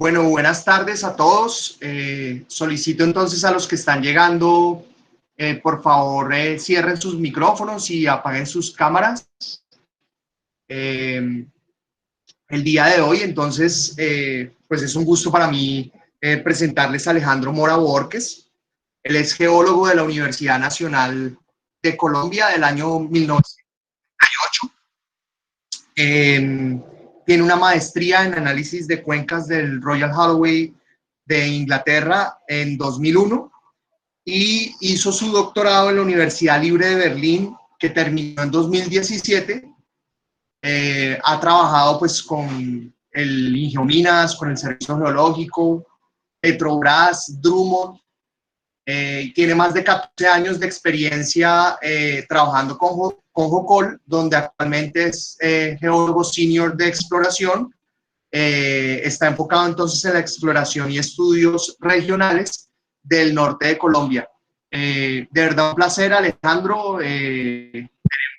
Bueno, buenas tardes a todos. Solicito entonces a los que están llegando, por favor, cierren sus micrófonos y apaguen sus cámaras. Eh, el día de hoy, entonces, pues es un gusto para mí presentarles a Alejandro Mora Borges. Él es geólogo de la Universidad Nacional de Colombia del año 1998. Tiene una maestría en análisis de cuencas del Royal Holloway de Inglaterra en 2001 y hizo su doctorado en la Universidad Libre de Berlín, que terminó en 2017. Ha trabajado pues con el Ingeominas, con el Servicio Geológico, Petrobras, Drummond. Tiene más de 14 años de experiencia trabajando con Jocol, donde actualmente es geólogo senior de exploración. Está enfocado entonces en la exploración y estudios regionales del norte de Colombia. De verdad un placer, Alejandro. Tenemos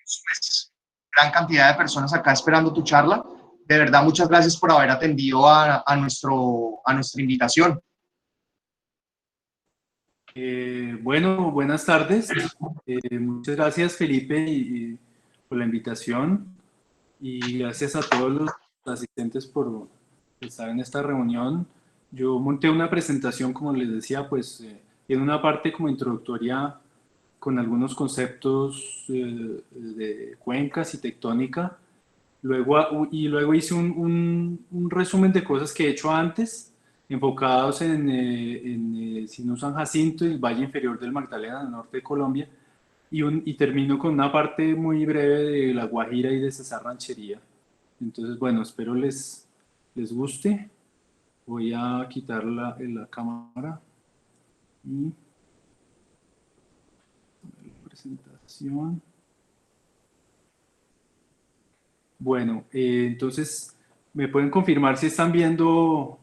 pues, gran cantidad de personas acá esperando tu charla. De verdad, muchas gracias por haber atendido a nuestra invitación. Bueno, buenas tardes. Muchas gracias, Felipe, por la invitación y gracias a todos los asistentes por estar en esta reunión. Yo monté una presentación, como les decía, pues tiene una parte como introductoria con algunos conceptos de cuencas y tectónica. Luego hice un resumen de cosas que he hecho antes, enfocados en Sinú San Jacinto y el Valle Inferior del Magdalena, en el norte de Colombia, y termino con una parte muy breve de La Guajira y de Cesar Ranchería. Entonces, bueno, espero les guste. Voy a quitar la cámara y la presentación. Bueno, entonces, ¿me pueden confirmar si están viendo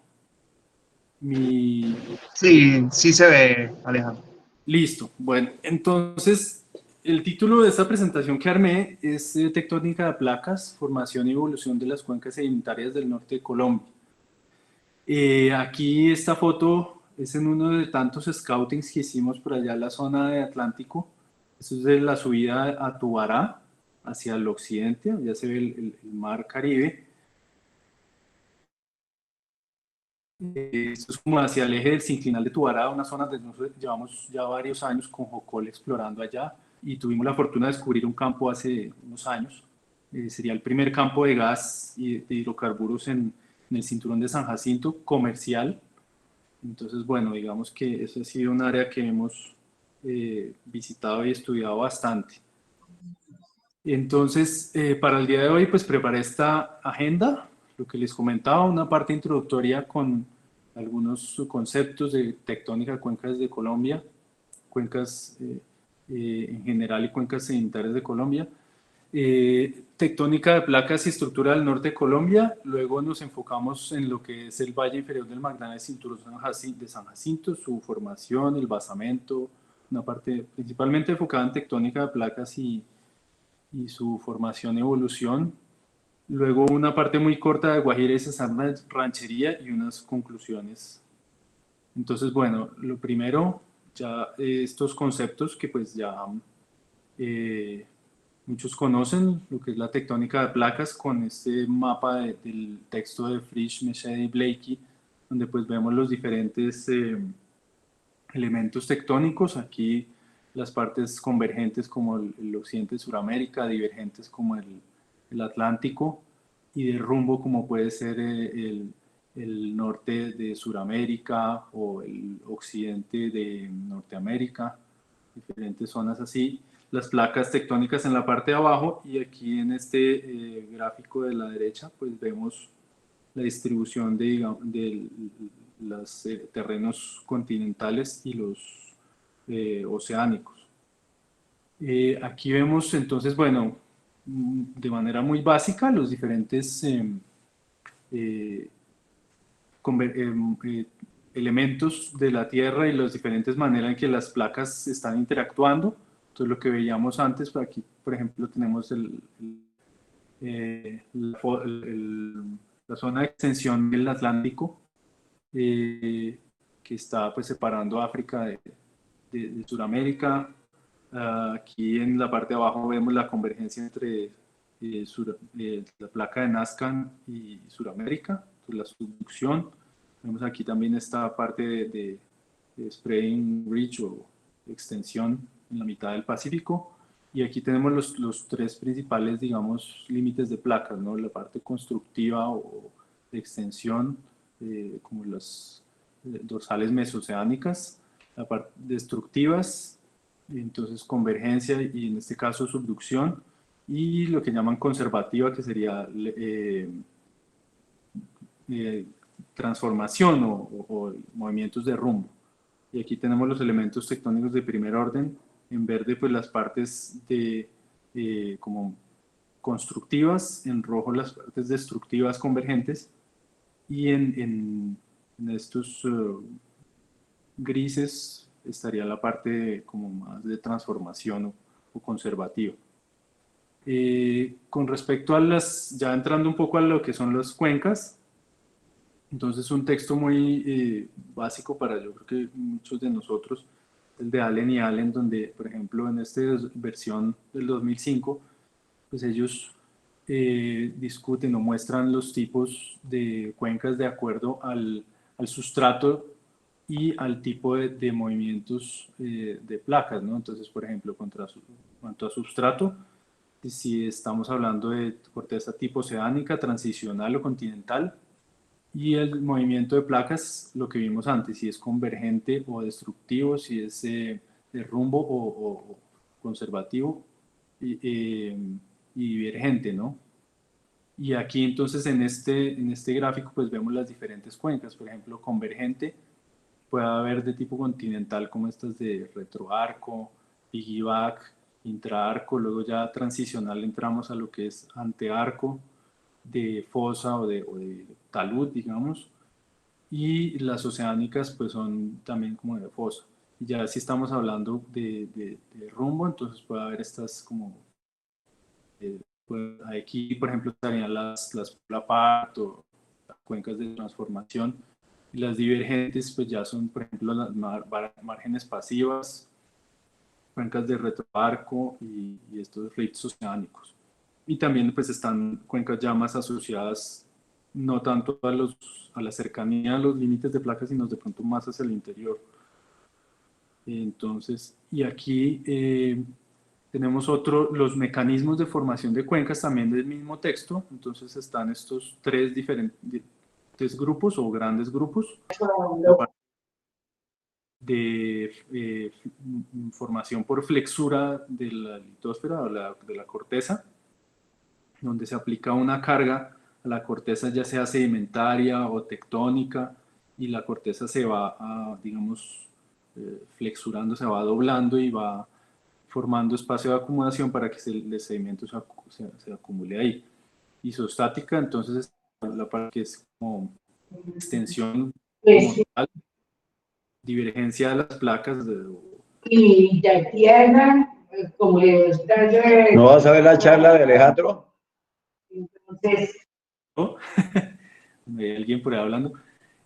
mi...? Sí, sí se ve, Alejandro. Listo. Bueno, entonces, el título de esta presentación que armé es Tectónica de placas, formación y evolución de las cuencas sedimentarias del norte de Colombia. Aquí esta foto es en uno de tantos scoutings que hicimos por allá en la zona de Atlántico. Esto es de la subida a Tubará, hacia el occidente, ya se ve el mar Caribe. Esto es como hacia el eje del sinclinal de Tubará, una zona donde nosotros llevamos ya varios años con Jocol explorando allá y tuvimos la fortuna de descubrir un campo hace unos años. Sería el primer campo de gas y de hidrocarburos en el cinturón de San Jacinto comercial. Entonces, bueno, digamos que eso ha sido un área que hemos visitado y estudiado bastante. Entonces, para el día de hoy, pues preparé esta agenda, lo que les comentaba, una parte introductoria con algunos conceptos de tectónica de cuencas de Colombia, cuencas en general y cuencas sedimentarias de Colombia, tectónica de placas y estructura del norte de Colombia. Luego nos enfocamos en lo que es el Valle Inferior del Magdalena y Cinturón de San Jacinto, su formación, el basamento, una parte principalmente enfocada en tectónica de placas y su formación y evolución. Luego una parte muy corta de Guajira y Cesar Ranchería y unas conclusiones. Entonces, bueno, lo primero, ya estos conceptos que pues ya muchos conocen, lo que es la tectónica de placas con este mapa del texto de Frisch, Mechede y Blakey, donde pues vemos los diferentes elementos tectónicos. Aquí las partes convergentes como el occidente de Sudamérica, divergentes como el Atlántico, y de rumbo como puede ser el norte de Sudamérica o el occidente de Norteamérica, diferentes zonas así. Las placas tectónicas en la parte de abajo, y aquí en este gráfico de la derecha pues vemos la distribución de los terrenos continentales y los oceánicos. Aquí vemos entonces, bueno, de manera muy básica los diferentes elementos de la Tierra y las diferentes maneras en que las placas están interactuando. Entonces lo que veíamos antes, por aquí por ejemplo tenemos la zona de extensión del Atlántico, que está pues separando África de Sudamérica. Aquí en la parte de abajo vemos la convergencia entre la placa de Nazca y Sudamérica, pues la subducción. Vemos aquí también esta parte de spreading ridge o extensión en la mitad del Pacífico. Y aquí tenemos los tres principales, digamos, límites de placas, ¿no? La parte constructiva o de extensión, como las dorsales mesoceánicas, la parte destructivas, entonces convergencia y en este caso subducción, y lo que llaman conservativa, que sería transformación o movimientos de rumbo. Y aquí tenemos los elementos tectónicos de primer orden, en verde pues las partes como constructivas, en rojo las partes destructivas convergentes, y en estos grises estaría la parte como más de transformación o conservativa. Con respecto a ya entrando un poco a lo que son las cuencas, entonces un texto muy básico para yo creo que muchos de nosotros, el de Allen y Allen, donde por ejemplo en esta versión del 2005, pues ellos discuten o muestran los tipos de cuencas de acuerdo al sustrato y al tipo de movimientos de placas, ¿no? Entonces, por ejemplo, cuanto a sustrato, si estamos hablando de corteza tipo oceánica, transicional o continental, y el movimiento de placas, lo que vimos antes, si es convergente o destructivo, si es de rumbo o conservativo y divergente, ¿no? Y aquí entonces en este gráfico pues vemos las diferentes cuencas. Por ejemplo, convergente puede haber de tipo continental como estas de retroarco, piggyback, intraarco, luego ya transicional entramos a lo que es antearco, de fosa o de talud, digamos, y las oceánicas pues son también como de fosa. Y ya si estamos hablando de rumbo, entonces puede haber estas como, pues, aquí por ejemplo estarían las Plapart o las cuencas de transformación, y las divergentes pues ya son por ejemplo las márgenes pasivas, cuencas de retroarco y estos rifts oceánicos. Y también pues están cuencas ya más asociadas no tanto a la cercanía a los límites de placas, sino de pronto más hacia el interior. Entonces, y aquí tenemos los mecanismos de formación de cuencas también del mismo texto. Entonces están estos tres diferentes grupos o grandes grupos. De formación por flexura de la litosfera o de la corteza, donde se aplica una carga a la corteza, ya sea sedimentaria o tectónica, y la corteza se va, digamos, flexurando, se va doblando y va formando espacio de acumulación para que el sedimento se acumule ahí. Isostática, entonces, la parte que es como extensión como tal, divergencia de las placas. Y de tierra, como le gusta yo. ¿No vas a ver la charla de Alejandro? Entonces. ¿No? Hay alguien por ahí hablando.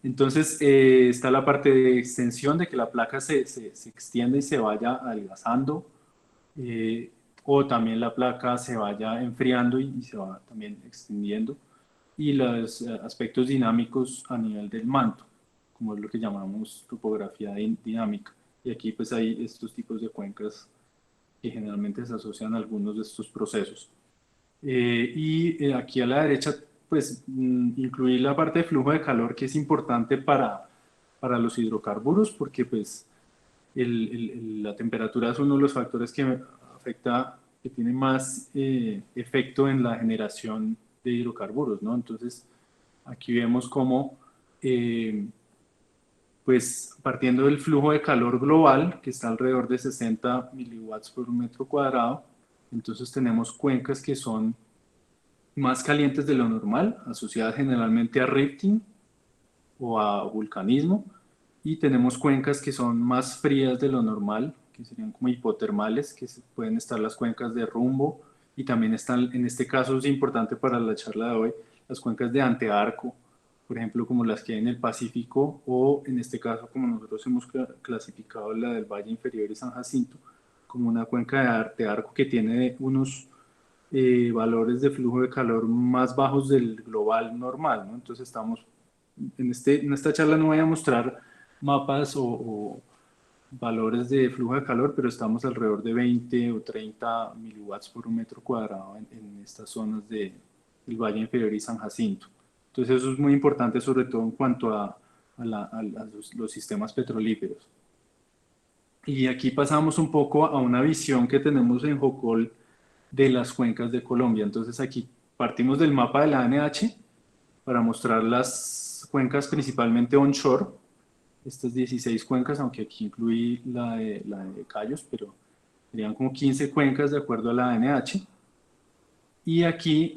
Entonces está la parte de extensión, de que la placa se extienda y se vaya adelgazando, o también la placa se vaya enfriando y se va también extendiendo, y los aspectos dinámicos a nivel del manto, como es lo que llamamos topografía dinámica. Y aquí pues hay estos tipos de cuencas que generalmente se asocian a algunos de estos procesos. Aquí a la derecha pues incluir la parte de flujo de calor, que es importante para los hidrocarburos, porque pues la temperatura es uno de los factores que afecta, que tiene más efecto en la generación de hidrocarburos, ¿no? Entonces aquí vemos cómo pues partiendo del flujo de calor global, que está alrededor de 60 miliwatts por metro cuadrado, entonces tenemos cuencas que son más calientes de lo normal, asociadas generalmente a rifting o a vulcanismo, y tenemos cuencas que son más frías de lo normal, que serían como hipotermales, que pueden estar las cuencas de rumbo, y también están, en este caso es importante para la charla de hoy, las cuencas de antearco, por ejemplo, como las que hay en el Pacífico, o en este caso, como nosotros hemos clasificado la del Valle Inferior y San Jacinto, como una cuenca de arco que tiene unos valores de flujo de calor más bajos del global normal, ¿no? Entonces estamos, en esta charla no voy a mostrar mapas o valores de flujo de calor, pero estamos alrededor de 20 o 30 miliwatts por un metro cuadrado en estas zonas del Valle Inferior y San Jacinto. Entonces eso es muy importante, sobre todo en cuanto a los sistemas petrolíferos. Y aquí pasamos un poco a una visión que tenemos en Jocol de las cuencas de Colombia. Entonces aquí partimos del mapa de la ANH para mostrar las cuencas principalmente onshore, estas 16 cuencas, aunque aquí incluí la de Cayos, pero serían como 15 cuencas de acuerdo a la ANH. Y aquí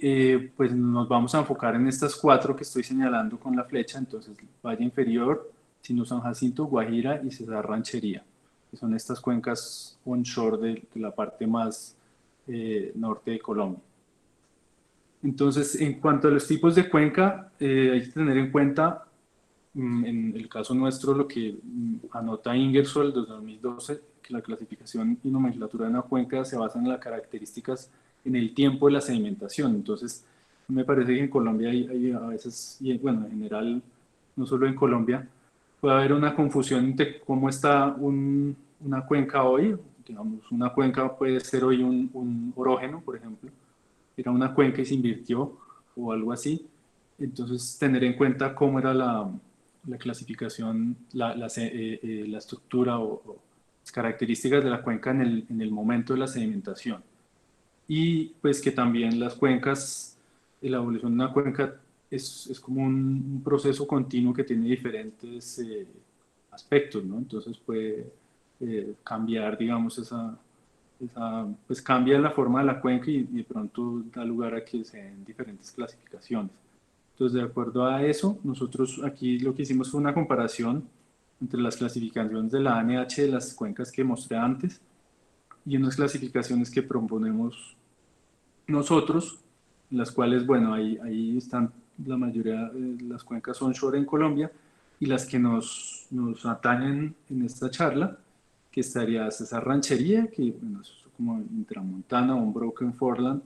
pues nos vamos a enfocar en estas 4 que estoy señalando con la flecha, entonces Valle Inferior, Sinú San Jacinto, Guajira y Cesar Ranchería, que son estas cuencas onshore de la parte más norte de Colombia. Entonces, en cuanto a los tipos de cuenca, hay que tener en cuenta, en el caso nuestro, lo que anota Ingersoll desde 2012, que la clasificación y nomenclatura de una cuenca se basa en las características en el tiempo de la sedimentación. Entonces, me parece que en Colombia hay a veces, y bueno, en general, no solo en Colombia, puede haber una confusión entre cómo está una cuenca hoy. Digamos, una cuenca puede ser hoy un orógeno, por ejemplo, era una cuenca y se invirtió o algo así. Entonces, tener en cuenta cómo era la clasificación, la estructura o las características de la cuenca en el momento de la sedimentación. Y pues que también las cuencas, la evolución de una cuenca es como un proceso continuo que tiene diferentes aspectos, ¿no? Entonces puede cambiar, digamos, pues cambia la forma de la cuenca y de pronto da lugar a que se den diferentes clasificaciones. Entonces, de acuerdo a eso, nosotros aquí lo que hicimos fue una comparación entre las clasificaciones de la ANH de las cuencas que mostré antes y unas clasificaciones que proponemos nosotros, en las cuales, bueno, ahí están la mayoría de las cuencas onshore en Colombia y las que nos atañen en esta charla, que estaría Cesar Ranchería, que bueno, es como Intramontana o un Broken Foreland.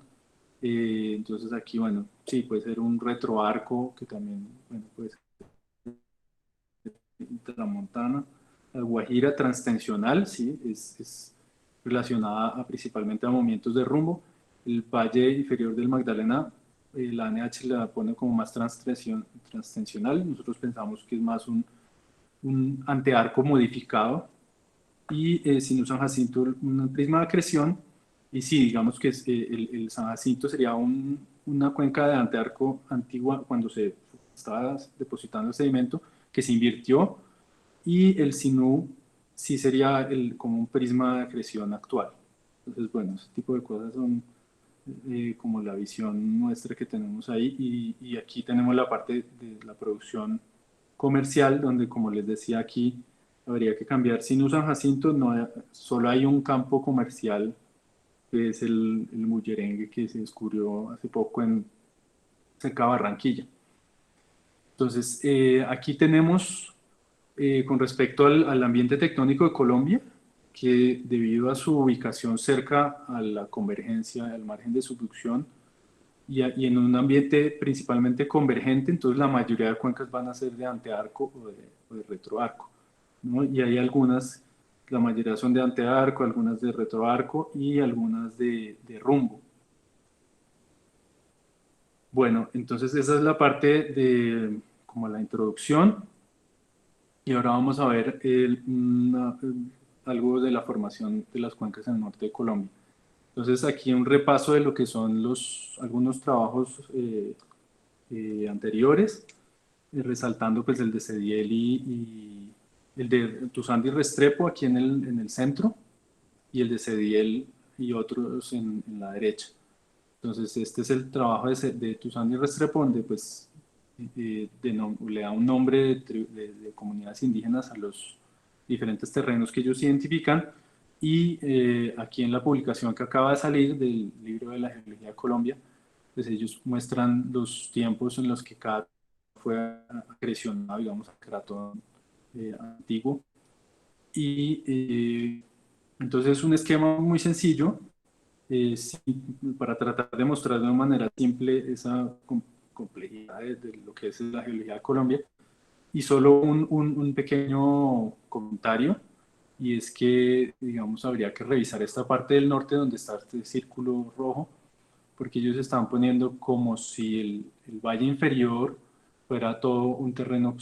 Entonces aquí, bueno, sí, puede ser un retroarco, que también, bueno, puede ser Intramontana. La Guajira transtensional, sí, es relacionada principalmente a movimientos de rumbo. El Valle Inferior del Magdalena, la ANH la pone como más transtensional. Nosotros pensamos que es más un antearco modificado. Y Sinú San Jacinto, un prisma de acreción. Y sí, digamos que el San Jacinto sería una cuenca de antearco antigua cuando se estaba depositando el sedimento, que se invirtió, y el Sinú sí sería como un prisma de acreción actual. Entonces, bueno, ese tipo de cosas son como la visión nuestra que tenemos ahí, y aquí tenemos la parte de la producción comercial, donde, como les decía aquí, habría que cambiar. Sinú San Jacinto, solo hay un campo comercial, que es el Mullerengue, que se descubrió hace poco cerca de Barranquilla. Entonces, aquí tenemos, con respecto al ambiente tectónico de Colombia, que debido a su ubicación cerca a la convergencia, al margen de subducción, y en un ambiente principalmente convergente, entonces la mayoría de cuencas van a ser de antearco o de retroarco, ¿no? Y hay algunas, la mayoría son de antearco, algunas de retroarco y algunas de rumbo. Bueno, entonces esa es la parte de como la introducción, y ahora vamos a ver algo de la formación de las cuencas en el norte de Colombia. Entonces aquí un repaso de lo que son algunos trabajos anteriores, resaltando pues el de Cediel y el de Tuzandi y Restrepo aquí en el centro, y el de Cediel y otros en la derecha. Entonces este es el trabajo de Tuzandi y Restrepo, donde pues le da un nombre de comunidades indígenas a los diferentes terrenos que ellos identifican. Y aquí en la publicación que acaba de salir del libro de la Geología de Colombia, pues ellos muestran los tiempos en los que cada fue acrecionado, digamos, al cratón antiguo. Y entonces es un esquema muy sencillo, sí, para tratar de mostrar de una manera simple esa complejidad de lo que es la geología de Colombia. Y solo un pequeño comentario, y es que, digamos, habría que revisar esta parte del norte donde está este círculo rojo, porque ellos están poniendo como si el valle inferior fuera todo un terreno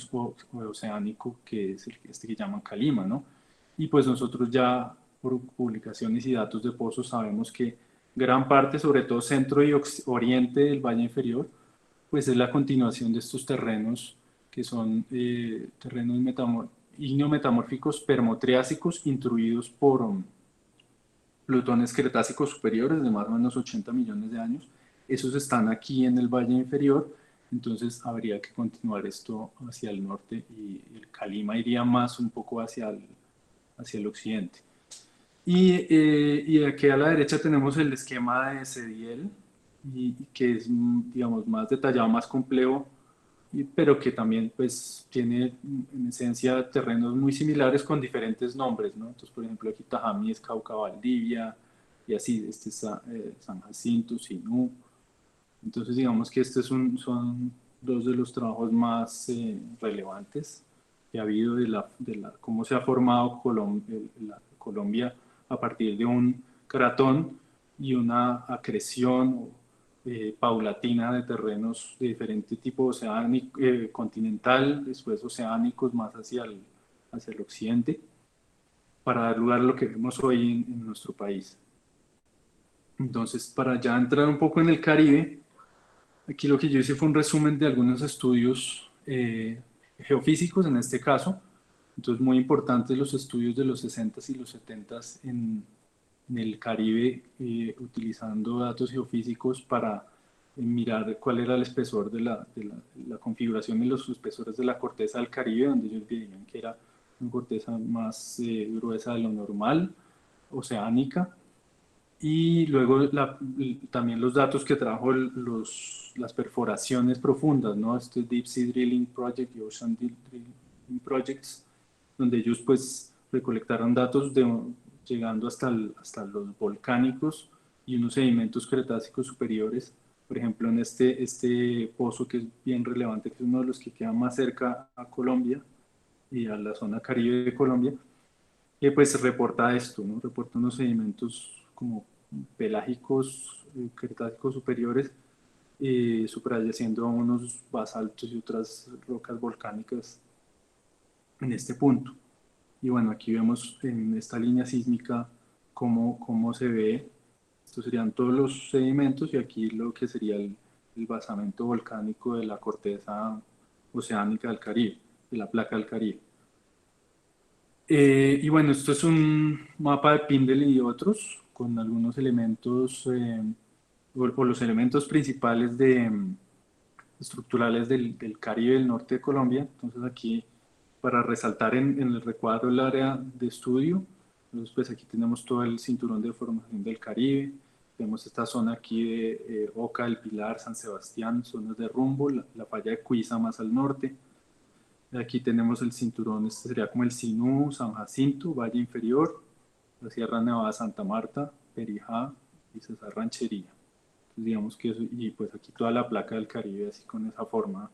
oceánico, que es este que llaman Calima, ¿no? Y pues nosotros ya por publicaciones y datos de pozos sabemos que gran parte, sobre todo centro y oriente del valle inferior, pues es la continuación de estos terrenos que son terrenos ígneo-metamórficos permotriásicos intruidos por plutones cretácicos superiores de más o menos 80 millones de años. Esos están aquí en el valle inferior, entonces habría que continuar esto hacia el norte y el Calima iría más un poco hacia el occidente. Y aquí a la derecha tenemos el esquema de Sediel, que es, digamos, más detallado, más complejo, pero que también pues tiene en esencia terrenos muy similares con diferentes nombres, ¿no? Entonces, por ejemplo, aquí Tajamí es Cauca Valdivia, y así, este es San Jacinto, Sinú. Entonces, digamos que estos son dos de los trabajos más relevantes que ha habido cómo se ha formado Colombia a partir de un cratón y una acreción paulatina de terrenos de diferente tipo oceánico, continental, después oceánicos más hacia el occidente, para dar lugar a lo que vemos hoy en nuestro país. Entonces, para ya entrar un poco en el Caribe, aquí lo que yo hice fue un resumen de algunos estudios geofísicos en este caso. Entonces, muy importantes los estudios de los 60s y los 70s en el Caribe, utilizando datos geofísicos para mirar cuál era el espesor de la configuración y los espesores de la corteza del Caribe, donde ellos veían que era una corteza más gruesa de lo normal, oceánica. Y luego también los datos que trajo las perforaciones profundas, ¿no? Este Deep Sea Drilling Project y Ocean Drilling Projects, donde ellos pues recolectaron datos llegando hasta los volcánicos y unos sedimentos cretácicos superiores. Por ejemplo, en este pozo que es bien relevante, que es uno de los que queda más cerca a Colombia y a la zona caribe de Colombia, que pues reporta esto, ¿no? Reporta unos sedimentos como pelágicos, cretácicos superiores, suprayacendo a unos basaltos y otras rocas volcánicas en este punto. Y bueno, aquí vemos en esta línea sísmica cómo se ve. Estos serían todos los sedimentos y aquí lo que sería el basamento volcánico de la corteza oceánica del Caribe, de la placa del Caribe. Y bueno, esto es un mapa de Pindel y otros, con algunos elementos, o los elementos principales estructurales del Caribe del norte de Colombia. Entonces aquí, para resaltar en el recuadro el área de estudio, entonces pues aquí tenemos todo el cinturón de formación del Caribe, tenemos esta zona aquí de Oca, El Pilar, San Sebastián, zonas de Rumbo, la falla de Cuiza más al norte. Aquí tenemos el cinturón, este sería como el Sinú, San Jacinto, Valle Inferior, la Sierra Nevada, Santa Marta, Perijá y Cesar Ranchería. Entonces digamos que eso, y pues aquí toda la placa del Caribe así con esa forma,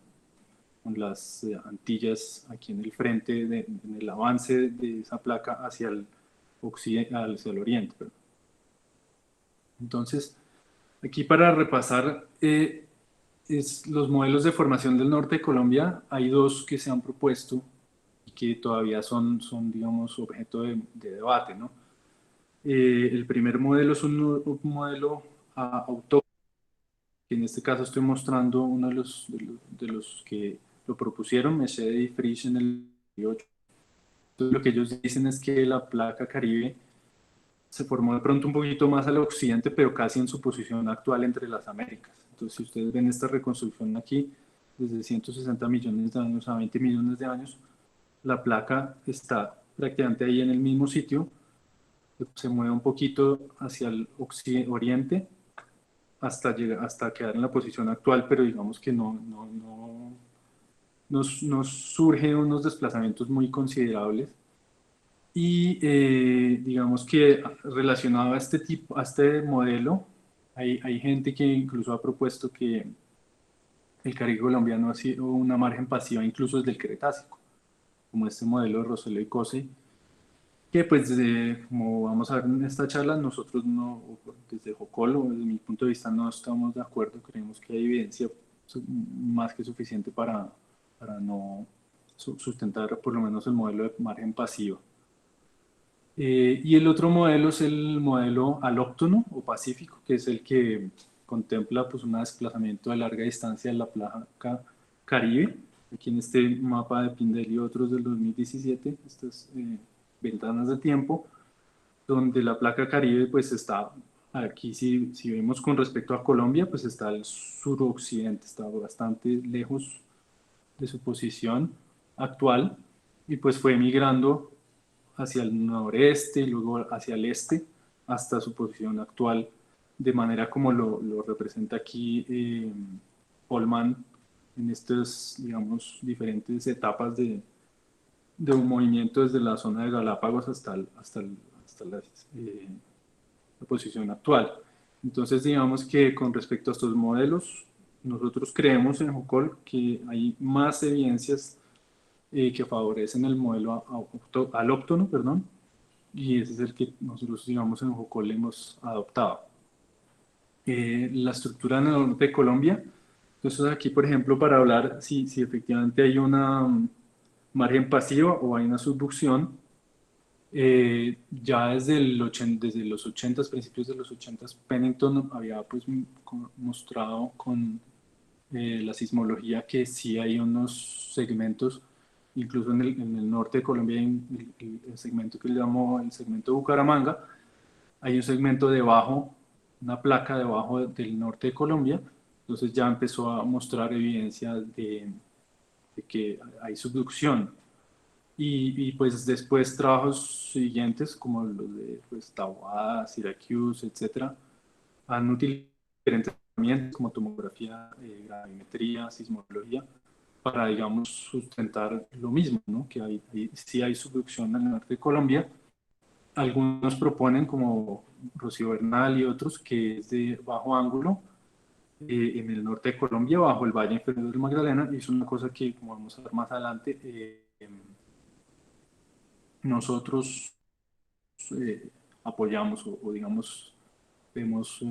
con las Antillas aquí en el frente, en el avance de esa placa hacia el oriente. Perdón. Entonces, aquí para repasar los modelos de formación del norte de Colombia, hay dos que se han propuesto y que todavía son digamos, objeto de debate, ¿no? El primer modelo es un modelo autóctono, que en este caso estoy mostrando uno de los que lo propusieron, Meshede y Frisch en el 2008. Entonces, lo que ellos dicen es que la placa Caribe se formó de pronto un poquito más al occidente, pero casi en su posición actual entre las Américas. Entonces, si ustedes ven esta reconstrucción aquí, desde 160 millones de años a 20 millones de años, la placa está prácticamente ahí en el mismo sitio, se mueve un poquito hacia el oriente hasta quedar en la posición actual, pero digamos que no nos surgen unos desplazamientos muy considerables y digamos que relacionado a a este modelo, hay gente que incluso ha propuesto que el Caribe colombiano ha sido una margen pasiva incluso desde el Cretácico, como este modelo de Rosselló y Cossey, que pues como vamos a ver en esta charla, nosotros no, desde Jocol, o desde mi punto de vista, no estamos de acuerdo, creemos que hay evidencia más que suficiente para no sustentar por lo menos el modelo de margen pasiva. Y el otro modelo es el modelo alóctono o pacífico, que es el que contempla pues, un desplazamiento de larga distancia de la placa Caribe. Aquí en este mapa de Pindel y otros del 2017, estas ventanas de tiempo, donde la placa Caribe pues está, aquí si vemos con respecto a Colombia, pues está al suroccidente, está bastante lejos de su posición actual y pues fue migrando hacia el noreste y luego hacia el este hasta su posición actual, de manera como lo representa aquí Polman en estas, digamos, diferentes etapas de un movimiento desde la zona de Galápagos hasta la posición actual. Entonces, digamos que con respecto a estos modelos, nosotros creemos en Jocol que hay más evidencias que favorecen el modelo alóctono, perdón, y ese es el que nosotros, digamos, en Jocol hemos adoptado. La estructura en el norte de Colombia, entonces aquí, por ejemplo, para hablar si efectivamente hay una margen pasiva o hay una subducción, ya desde los 80, principios de los 80, Pennington había pues, mostrado con la sismología que sí hay unos segmentos, incluso en el norte de Colombia, el segmento que le llamó el segmento de Bucaramanga, hay un segmento debajo, una placa debajo del norte de Colombia, entonces ya empezó a mostrar evidencia de que hay subducción. Y pues después trabajos siguientes como los de pues, Taboada, Syracuse, etcétera, han utilizado diferentes herramientas como tomografía, gravimetría, sismología, para, digamos, sustentar lo mismo, ¿no? Que sí hay subducción en el norte de Colombia. Algunos proponen, como Rocío Bernal y otros, que es de bajo ángulo en el norte de Colombia, bajo el Valle Inferior del Magdalena, y es una cosa que, como vamos a ver más adelante, nosotros apoyamos o digamos, vemos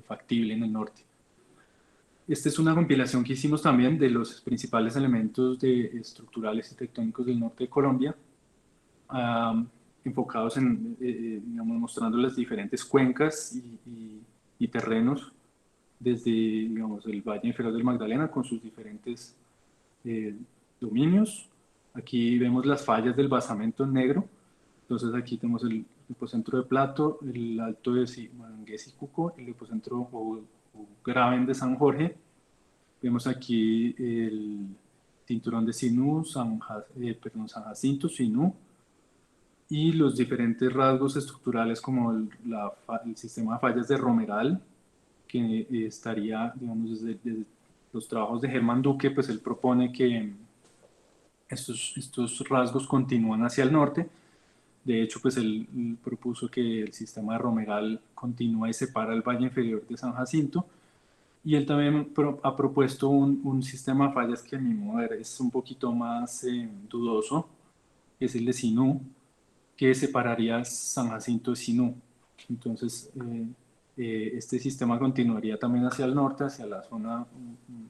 factible en el norte. Esta es una compilación que hicimos también de los principales elementos estructurales y tectónicos del norte de Colombia, enfocados en, digamos, mostrando las diferentes cuencas y terrenos desde, digamos, el Valle Inferior del Magdalena con sus diferentes dominios. Aquí vemos las fallas del basamento negro. Entonces aquí tenemos el hipocentro de Plato, el alto de Mangués y Cuco, el hipocentro o Graben de San Jorge. Vemos aquí el cinturón de Sinú, San Jacinto, Sinú, y los diferentes rasgos estructurales como el sistema de fallas de Romeral, que estaría, digamos, desde los trabajos de Germán Duque, pues él propone que estos rasgos continúan hacia el norte. De hecho, pues él propuso que el sistema de Romeral continúa y separa el valle inferior de San Jacinto. Y él también ha propuesto un sistema de fallas que a mi modo de ver es un poquito más dudoso, que es el de Sinú, que separaría San Jacinto de Sinú. Entonces, este sistema continuaría también hacia el norte, hacia la zona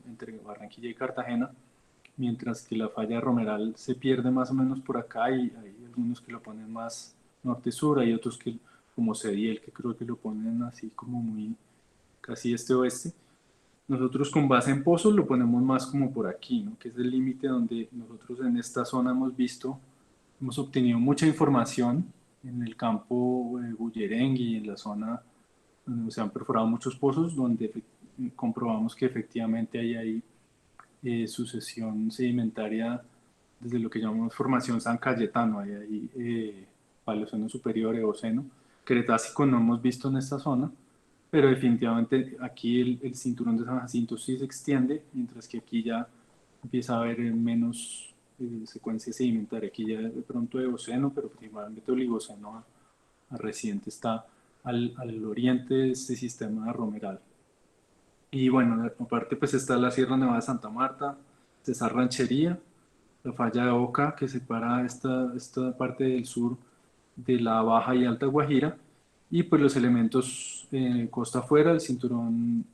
entre Barranquilla y Cartagena, mientras que la falla de Romeral se pierde más o menos por acá y hay algunos que lo ponen más norte-sur, hay otros que, como Cediel, que creo que lo ponen así como muy casi este-oeste. Nosotros con base en pozos lo ponemos más como por aquí, ¿no? Que es el límite donde nosotros en esta zona hemos obtenido mucha información en el campo Bullerengue y en la zona donde se han perforado muchos pozos, donde comprobamos que efectivamente hay sucesión sedimentaria desde lo que llamamos formación San Cayetano, hay ahí Paleoceno superior, Eoceno. Cretácico no hemos visto en esta zona, pero definitivamente aquí el cinturón de San Jacinto sí se extiende, mientras que aquí ya empieza a haber menos secuencia sedimentaria. Aquí ya de pronto Eoceno, pero principalmente Oligoceno a reciente está al oriente de este sistema romeral. Y bueno, aparte pues está la Sierra Nevada de Santa Marta, Cesar Ranchería, la falla de Oca que separa esta parte del sur de la Baja y Alta Guajira, y pues los elementos costa afuera, el cinturón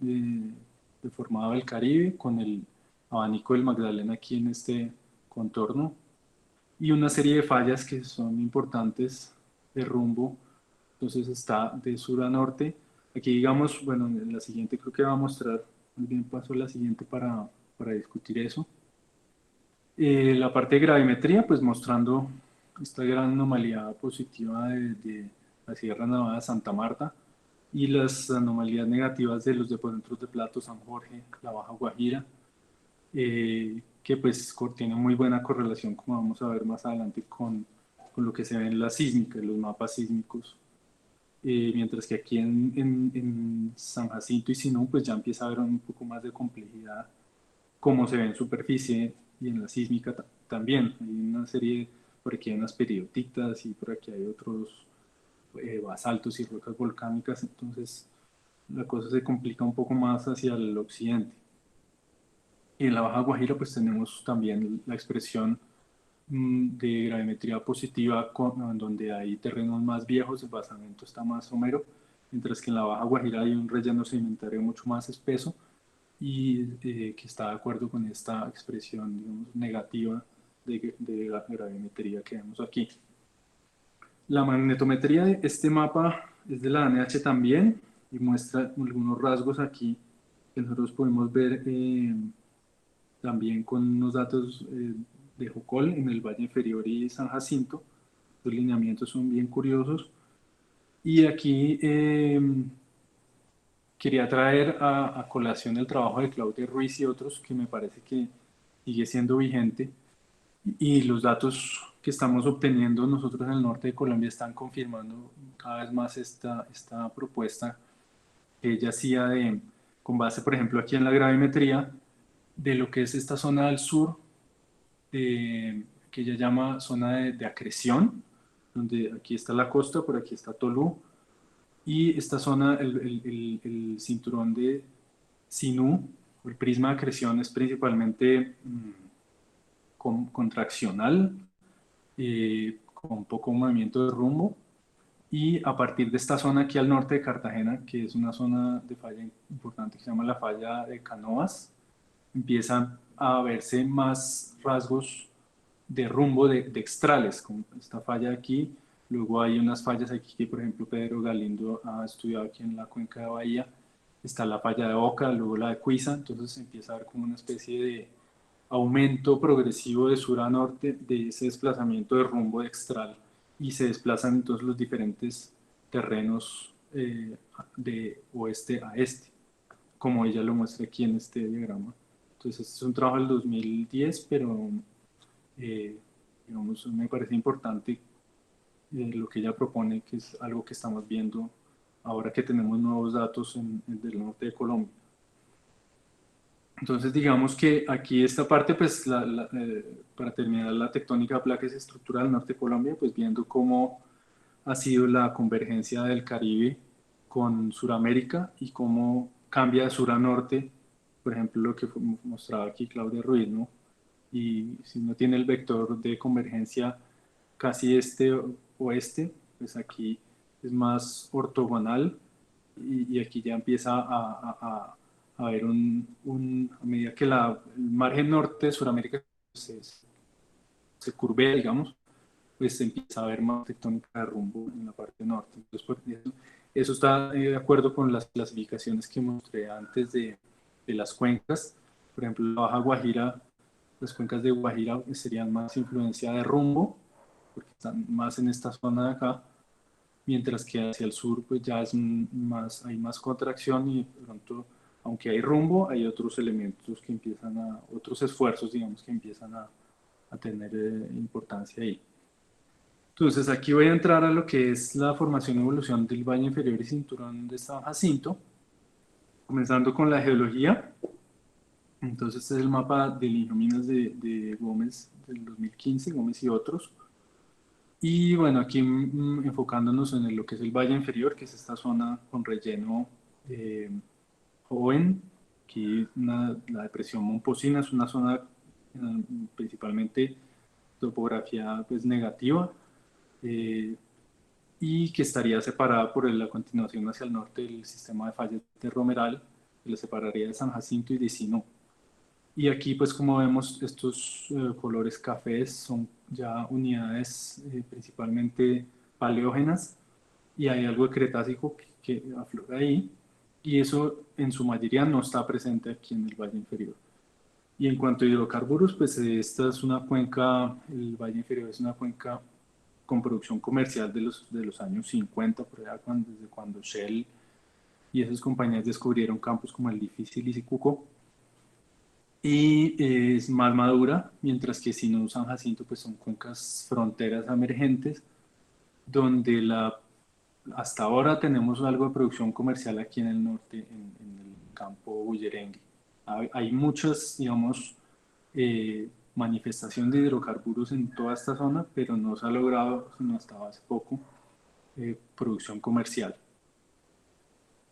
deformado del Caribe con el abanico del Magdalena aquí en este contorno, y una serie de fallas que son importantes de rumbo. Entonces está de sur a norte. Aquí digamos, bueno, en la siguiente creo que va a mostrar, muy bien paso a la siguiente para discutir eso. La parte de gravimetría, pues mostrando esta gran anomalía positiva de la Sierra Nevada de Santa Marta y las anomalías negativas de los depósitos de Plato, San Jorge, la Baja Guajira, que pues tienen muy buena correlación, como vamos a ver más adelante, con lo que se ve en la sísmica, en los mapas sísmicos. Mientras que aquí en San Jacinto y Sinú, pues ya empieza a haber un poco más de complejidad, como se ve en superficie y en la sísmica también. Hay una serie, por aquí hay unas periotitas y por aquí hay otros basaltos y rocas volcánicas, entonces la cosa se complica un poco más hacia el occidente. Y en la Baja Guajira pues tenemos también la expresión de gravimetría positiva donde hay terrenos más viejos, el basamento está más somero, mientras que en la Baja Guajira hay un relleno sedimentario mucho más espeso y que está de acuerdo con esta expresión, digamos, negativa de la gravimetría que vemos aquí. La magnetometría de este mapa es de la ANH también y muestra algunos rasgos aquí que nosotros podemos ver también con unos datos de Jocol en el Valle Inferior y San Jacinto. Los lineamientos son bien curiosos. Y aquí quería traer a colación el trabajo de Claudia Ruiz y otros que me parece que sigue siendo vigente. Y los datos que estamos obteniendo nosotros en el norte de Colombia están confirmando cada vez más esta propuesta que ella hacía con base, por ejemplo, aquí en la gravimetría, de lo que es esta zona del sur, que ella llama zona de acreción, donde aquí está la costa, por aquí está Tolú, y esta zona, el cinturón de Sinú, el prisma de acreción es principalmente contraccional, con poco movimiento de rumbo, y a partir de esta zona aquí al norte de Cartagena, que es una zona de falla importante que se llama la falla de Canoas, empiezan a verse más rasgos de rumbo de extrales, como esta falla aquí. Luego hay unas fallas aquí que, por ejemplo, Pedro Galindo ha estudiado aquí en la cuenca de Bahía. Está la falla de Oca, luego la de Cuiza, entonces empieza a ver como una especie de aumento progresivo de sur a norte de ese desplazamiento de rumbo de extral, y se desplazan entonces los diferentes terrenos de oeste a este, como ella lo muestra aquí en este diagrama. Entonces este es un trabajo del 2010, pero digamos, me parece importante lo que ella propone, que es algo que estamos viendo ahora que tenemos nuevos datos del norte de Colombia. Entonces, digamos que aquí esta parte, pues, para terminar la tectónica de placas estructural del norte de Colombia, pues viendo cómo ha sido la convergencia del Caribe con Suramérica y cómo cambia de sur a norte, por ejemplo, lo que mostraba aquí Claudia Ruiz, ¿no? Y si uno tiene el vector de convergencia casi este-oeste, pues aquí es más ortogonal y aquí ya empieza a haber a medida que el margen norte de Sudamérica se curvea, digamos, pues se empieza a ver más tectónica de rumbo en la parte norte. Entonces, por eso está de acuerdo con las clasificaciones que mostré antes de las cuencas. Por ejemplo, la Baja Guajira, las cuencas de Guajira serían más influencia de rumbo, porque están más en esta zona de acá, mientras que hacia el sur pues ya es hay más contracción y de pronto, aunque hay rumbo, hay otros elementos que otros esfuerzos, digamos, que empiezan a tener importancia ahí. Entonces aquí voy a entrar a lo que es la formación y evolución del Valle Inferior y Cinturón de San Jacinto, comenzando con la geología. Entonces este es el mapa de lignominas de Gómez del 2015, Gómez y otros. Y bueno, aquí enfocándonos en lo que es el valle inferior, que es esta zona con relleno joven, que la depresión momposina es una zona principalmente topografía pues, negativa, y que estaría separada por la continuación hacia el norte del sistema de fallas de Romeral, que la separaría de San Jacinto y de Sinú. Y aquí, pues como vemos, estos colores cafés son ya unidades principalmente paleógenas, y hay algo de Cretácico que aflora ahí, y eso en su mayoría no está presente aquí en el Valle Inferior. Y en cuanto a hidrocarburos, pues esta es una cuenca, el Valle Inferior es una cuenca con producción comercial de los años 50, por allá desde cuando Shell y esas compañías descubrieron campos como el difícil y Cuco, y es más madura, mientras que Sinú, San Jacinto, pues son cuencas fronteras emergentes, donde hasta ahora tenemos algo de producción comercial aquí en el norte, en el campo Bullerengue. Hay muchas, digamos, manifestación de hidrocarburos en toda esta zona, pero no se ha logrado, sino hasta hace poco, producción comercial.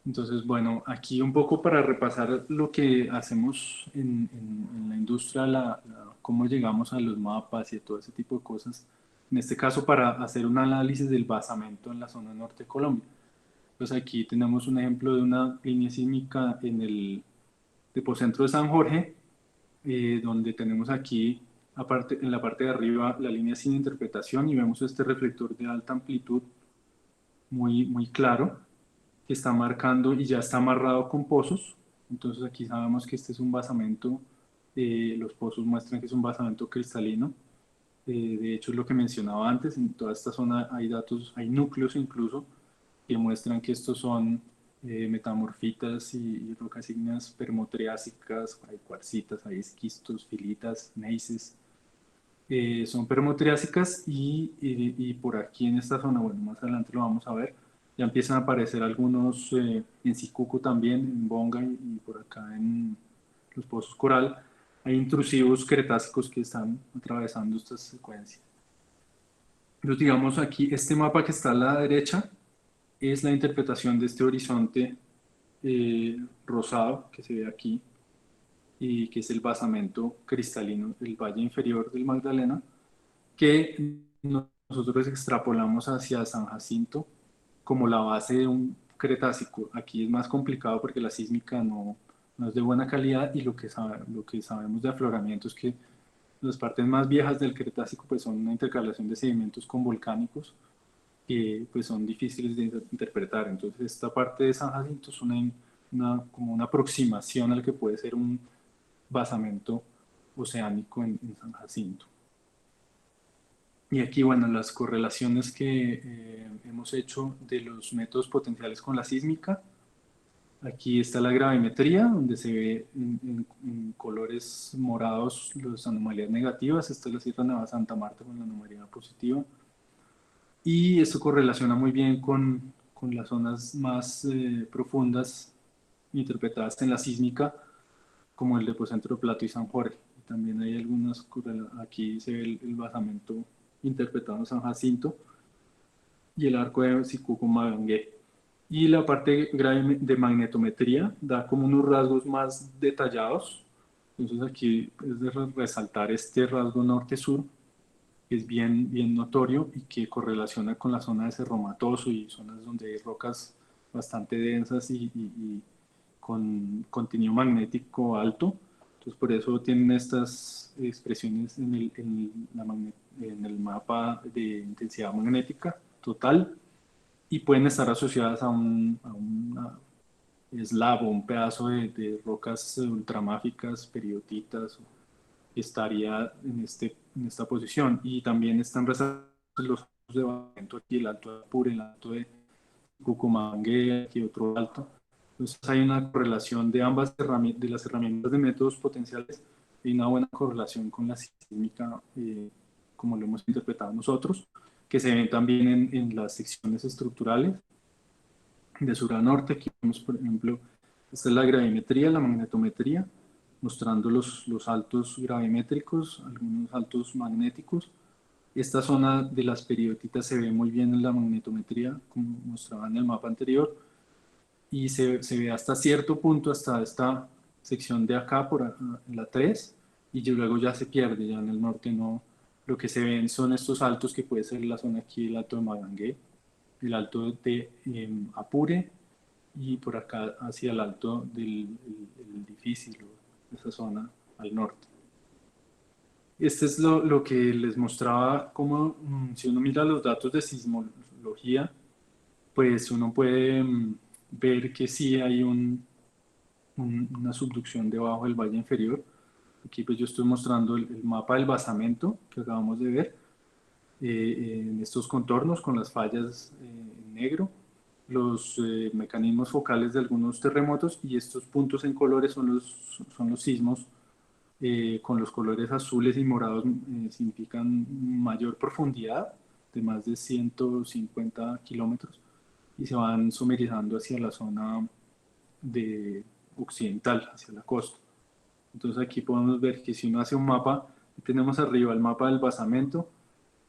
Entonces, bueno, aquí un poco para repasar lo que hacemos en la industria, cómo llegamos a los mapas y todo ese tipo de cosas. En este caso, para hacer un análisis del basamento en la zona norte de Colombia. Pues aquí tenemos un ejemplo de una línea sísmica en el Depocentro de San Jorge, donde tenemos aquí, aparte, en la parte de arriba, la línea sin interpretación, y vemos este reflector de alta amplitud muy claro, que está marcando y ya está amarrado con pozos. Entonces aquí sabemos que este es un basamento, los pozos muestran que es un basamento cristalino. De hecho, es lo que mencionaba antes, en toda esta zona hay datos, hay núcleos incluso, que muestran que estos son metamorfitas y rocas ígneas permotriásicas, hay cuarcitas, hay esquistos, filitas, neises. Son permotriásicas, y por aquí en esta zona, bueno, más adelante lo vamos a ver, ya empiezan a aparecer algunos en Sicuco también, en Bonga y por acá en los pozos coral. Hay intrusivos cretácicos que están atravesando esta secuencia. Entonces, digamos aquí, este mapa que está a la derecha es la interpretación de este horizonte rosado que se ve aquí, y que es el basamento cristalino del valle inferior del Magdalena, que nosotros extrapolamos hacia San Jacinto como la base de un Cretácico. Aquí es más complicado porque la sísmica no es de buena calidad, y lo que sabemos de afloramiento es que las partes más viejas del Cretácico pues son una intercalación de sedimentos con volcánicos que pues son difíciles de interpretar. Entonces esta parte de San Jacinto es como una aproximación al que puede ser un basamento oceánico en San Jacinto. Y aquí, bueno, las correlaciones que hemos hecho de los métodos potenciales con la sísmica. Aquí está la gravimetría, donde se ve en colores morados las anomalías negativas. Esta es la Sierra Nevada de Santa Marta con la anomalía positiva. Y esto correlaciona muy bien con las zonas más profundas interpretadas en la sísmica, como el Depocentro de Plato y San Jorge. También hay algunas, aquí se ve el basamento interpretado en San Jacinto y el arco de Sicuco-Magangué. Y la parte de magnetometría da como unos rasgos más detallados. Entonces aquí es de resaltar este rasgo norte-sur, que es bien notorio y que correlaciona con la zona de Cerro Matoso y zonas donde hay rocas bastante densas y con contenido magnético alto. Entonces por eso tienen estas expresiones en el mapa de intensidad magnética total, y pueden estar asociadas a una eslavo, un pedazo de rocas ultramáficas, periotitas, que estaría en esta posición. Y también están resaltados los de Barlavento aquí, el alto de Apure, el alto de Cucumangue, aquí otro alto. Entonces hay una correlación de ambas de las herramientas de métodos potenciales, y una buena correlación con la sísmica, como lo hemos interpretado nosotros, que se ven también en las secciones estructurales de sur a norte. Aquí vemos, por ejemplo, esta es la gravimetría, la magnetometría, mostrando los saltos gravimétricos, algunos saltos magnéticos. Esta zona de las periotitas se ve muy bien en la magnetometría, como mostraba en el mapa anterior, y se ve hasta cierto punto, hasta esta sección de acá, la 3, y luego ya se pierde, ya en el norte no. Lo que se ven son estos altos que puede ser la zona aquí, el alto de Magangué, el alto de Apure, y por acá hacia el alto del el difícil, esa zona al norte. Este es lo que les mostraba, como si uno mira los datos de sismología, pues uno puede ver que sí hay una subducción debajo del valle inferior. Aquí pues yo estoy mostrando el mapa del basamento que acabamos de ver, en estos contornos con las fallas en negro, los mecanismos focales de algunos terremotos, y estos puntos en colores son los sismos, con los colores azules y morados significan mayor profundidad de más de 150 kilómetros y se van sumerizando hacia la zona occidental, hacia la costa. Entonces aquí podemos ver que si uno hace un mapa, tenemos arriba el mapa del basamento,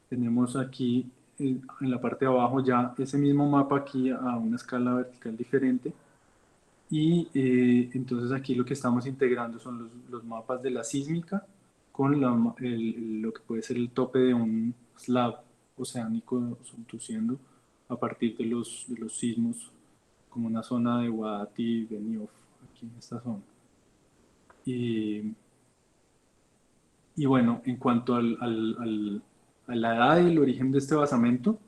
tenemos aquí en la parte de abajo ya ese mismo mapa aquí a una escala vertical diferente, y entonces aquí lo que estamos integrando son los mapas de la sísmica con lo que puede ser el tope de un slab oceánico subduciendo a partir de los sismos, como una zona de Guadati y Benioff, aquí en esta zona. Y bueno, en cuanto a la edad y el origen de este basamento,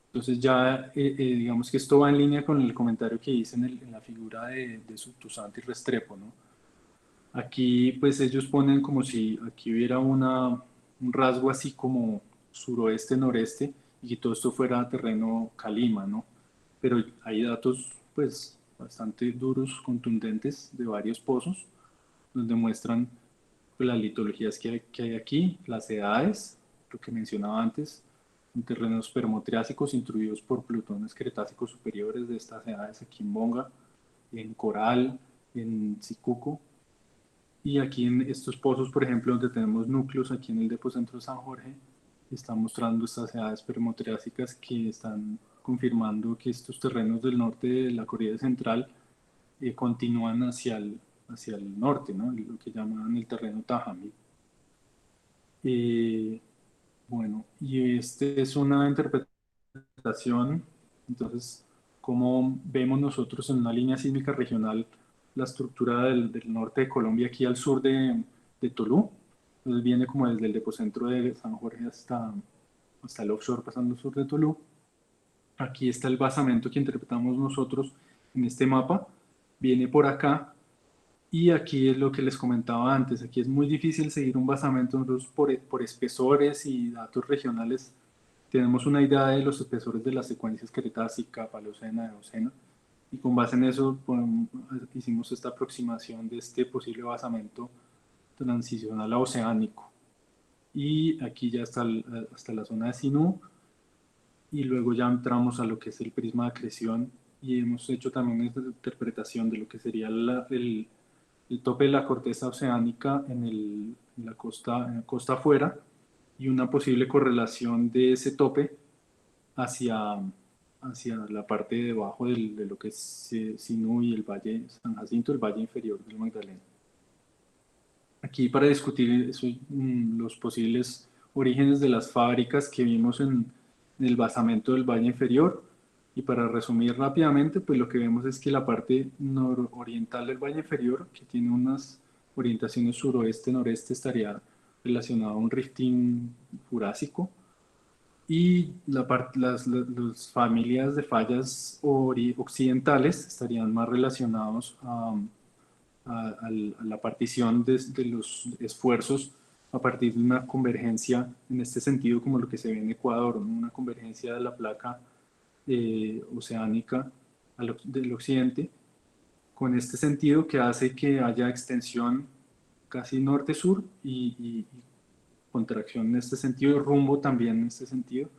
entonces ya digamos que esto va en línea con el comentario que hice en la figura de Subtusante y Restrepo, ¿no? Aquí pues ellos ponen como si aquí hubiera un rasgo así como suroeste-noreste y que todo esto fuera terreno calima, ¿no? Pero hay datos pues bastante duros, contundentes de varios pozos, donde muestran pues, las litologías que hay aquí, las edades, lo que mencionaba antes, en terrenos permotriásicos intruidos por plutones cretásicos superiores de estas edades aquí en Bonga, en Coral, en Sicuco, y aquí en estos pozos, por ejemplo, donde tenemos núcleos, aquí en el Depocentro de San Jorge, están mostrando estas edades permotriásicas que están confirmando que estos terrenos del norte de la Cordillera Central continúan hacia el norte, ¿no? Lo que llaman el terreno Tajamí. Bueno, y este es una interpretación, entonces, cómo vemos nosotros en una línea sísmica regional la estructura del norte de Colombia aquí al sur de Tolú. Entonces viene como desde el depocentro de San Jorge hasta el offshore pasando al sur de Tolú. Aquí está el basamento que interpretamos nosotros en este mapa, viene por acá, y aquí es lo que les comentaba antes, aquí es muy difícil seguir un basamento, nosotros por espesores y datos regionales tenemos una idea de los espesores de las secuencias cretácica, paleocena, eocena, y con base en eso hicimos esta aproximación de este posible basamento transicional a oceánico. Y aquí ya está hasta la zona de Sinú, y luego ya entramos a lo que es el prisma de acreción, y hemos hecho también esta interpretación de lo que sería el tope de la corteza oceánica en la costa afuera, y una posible correlación de ese tope hacia la parte de abajo de lo que es Sinú y el Valle San Jacinto, el Valle Inferior del Magdalena. Aquí para discutir los posibles orígenes de las fábricas que vimos en el basamento del Valle Inferior, y para resumir rápidamente, pues lo que vemos es que la parte nororiental del Valle Inferior, que tiene unas orientaciones suroeste-noreste, estaría relacionada a un rifting jurásico, y las familias de fallas occidentales estarían más relacionados a la partición de los esfuerzos a partir de una convergencia en este sentido, como lo que se ve en Ecuador, ¿no? Una convergencia de la placa oceánica del occidente, con este sentido que hace que haya extensión casi norte-sur y contracción en este sentido, rumbo también en este sentido,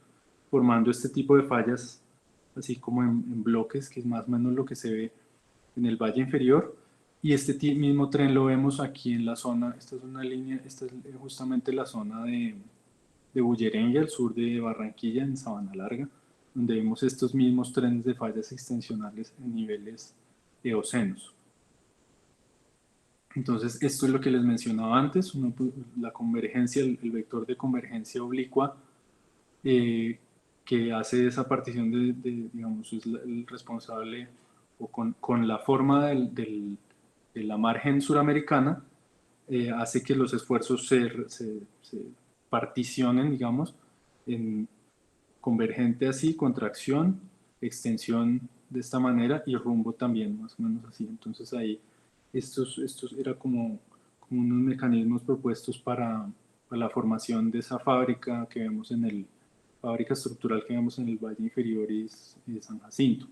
formando este tipo de fallas, así como en bloques, que es más o menos lo que se ve en el Valle Inferior. Y este mismo tren lo vemos aquí en la zona, esta es una línea, esta es justamente la zona de Bullerengue, al sur de Barranquilla, en Sabana Larga, donde vemos estos mismos trenes de fallas extensionales en niveles eocenos. Entonces, esto es lo que les mencionaba antes, la convergencia, el vector de convergencia oblicua, que hace esa partición digamos, es el responsable, o con la forma de la margen suramericana, hace que los esfuerzos se particionen, digamos, en convergente así, contracción, extensión de esta manera y rumbo también, más o menos así. Entonces ahí, estos era como unos mecanismos propuestos para la formación de esa fábrica que vemos fábrica estructural que vemos en el Valle Inferior y San Jacinto.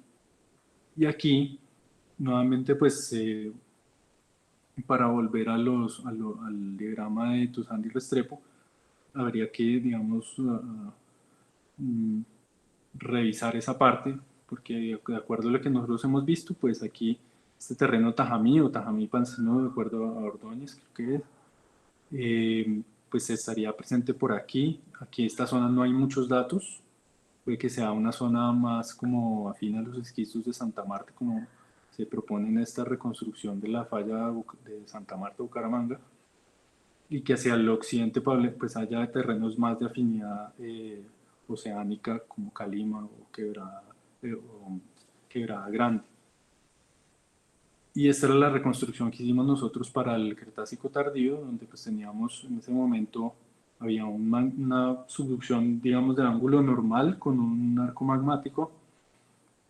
Y aquí, nuevamente, pues, para volver al diagrama de Toussaint y Restrepo, habría que, digamos, revisar esa parte, porque de acuerdo a lo que nosotros hemos visto, pues aquí este terreno Tajamí o Tajamí Pansino, de acuerdo a Ordóñez, creo que es, pues estaría presente por aquí. Aquí en esta zona no hay muchos datos, puede que sea una zona más como afín a los esquistos de Santa Marta, como se propone en esta reconstrucción de la falla de Santa Marta, Bucaramanga, y que hacia el occidente pues haya terrenos más de afinidad oceánica como Calima o Quebrada Grande. Y esta era la reconstrucción que hicimos nosotros para el Cretácico tardío, donde pues teníamos en ese momento, había una subducción, digamos, del ángulo normal con un arco magmático,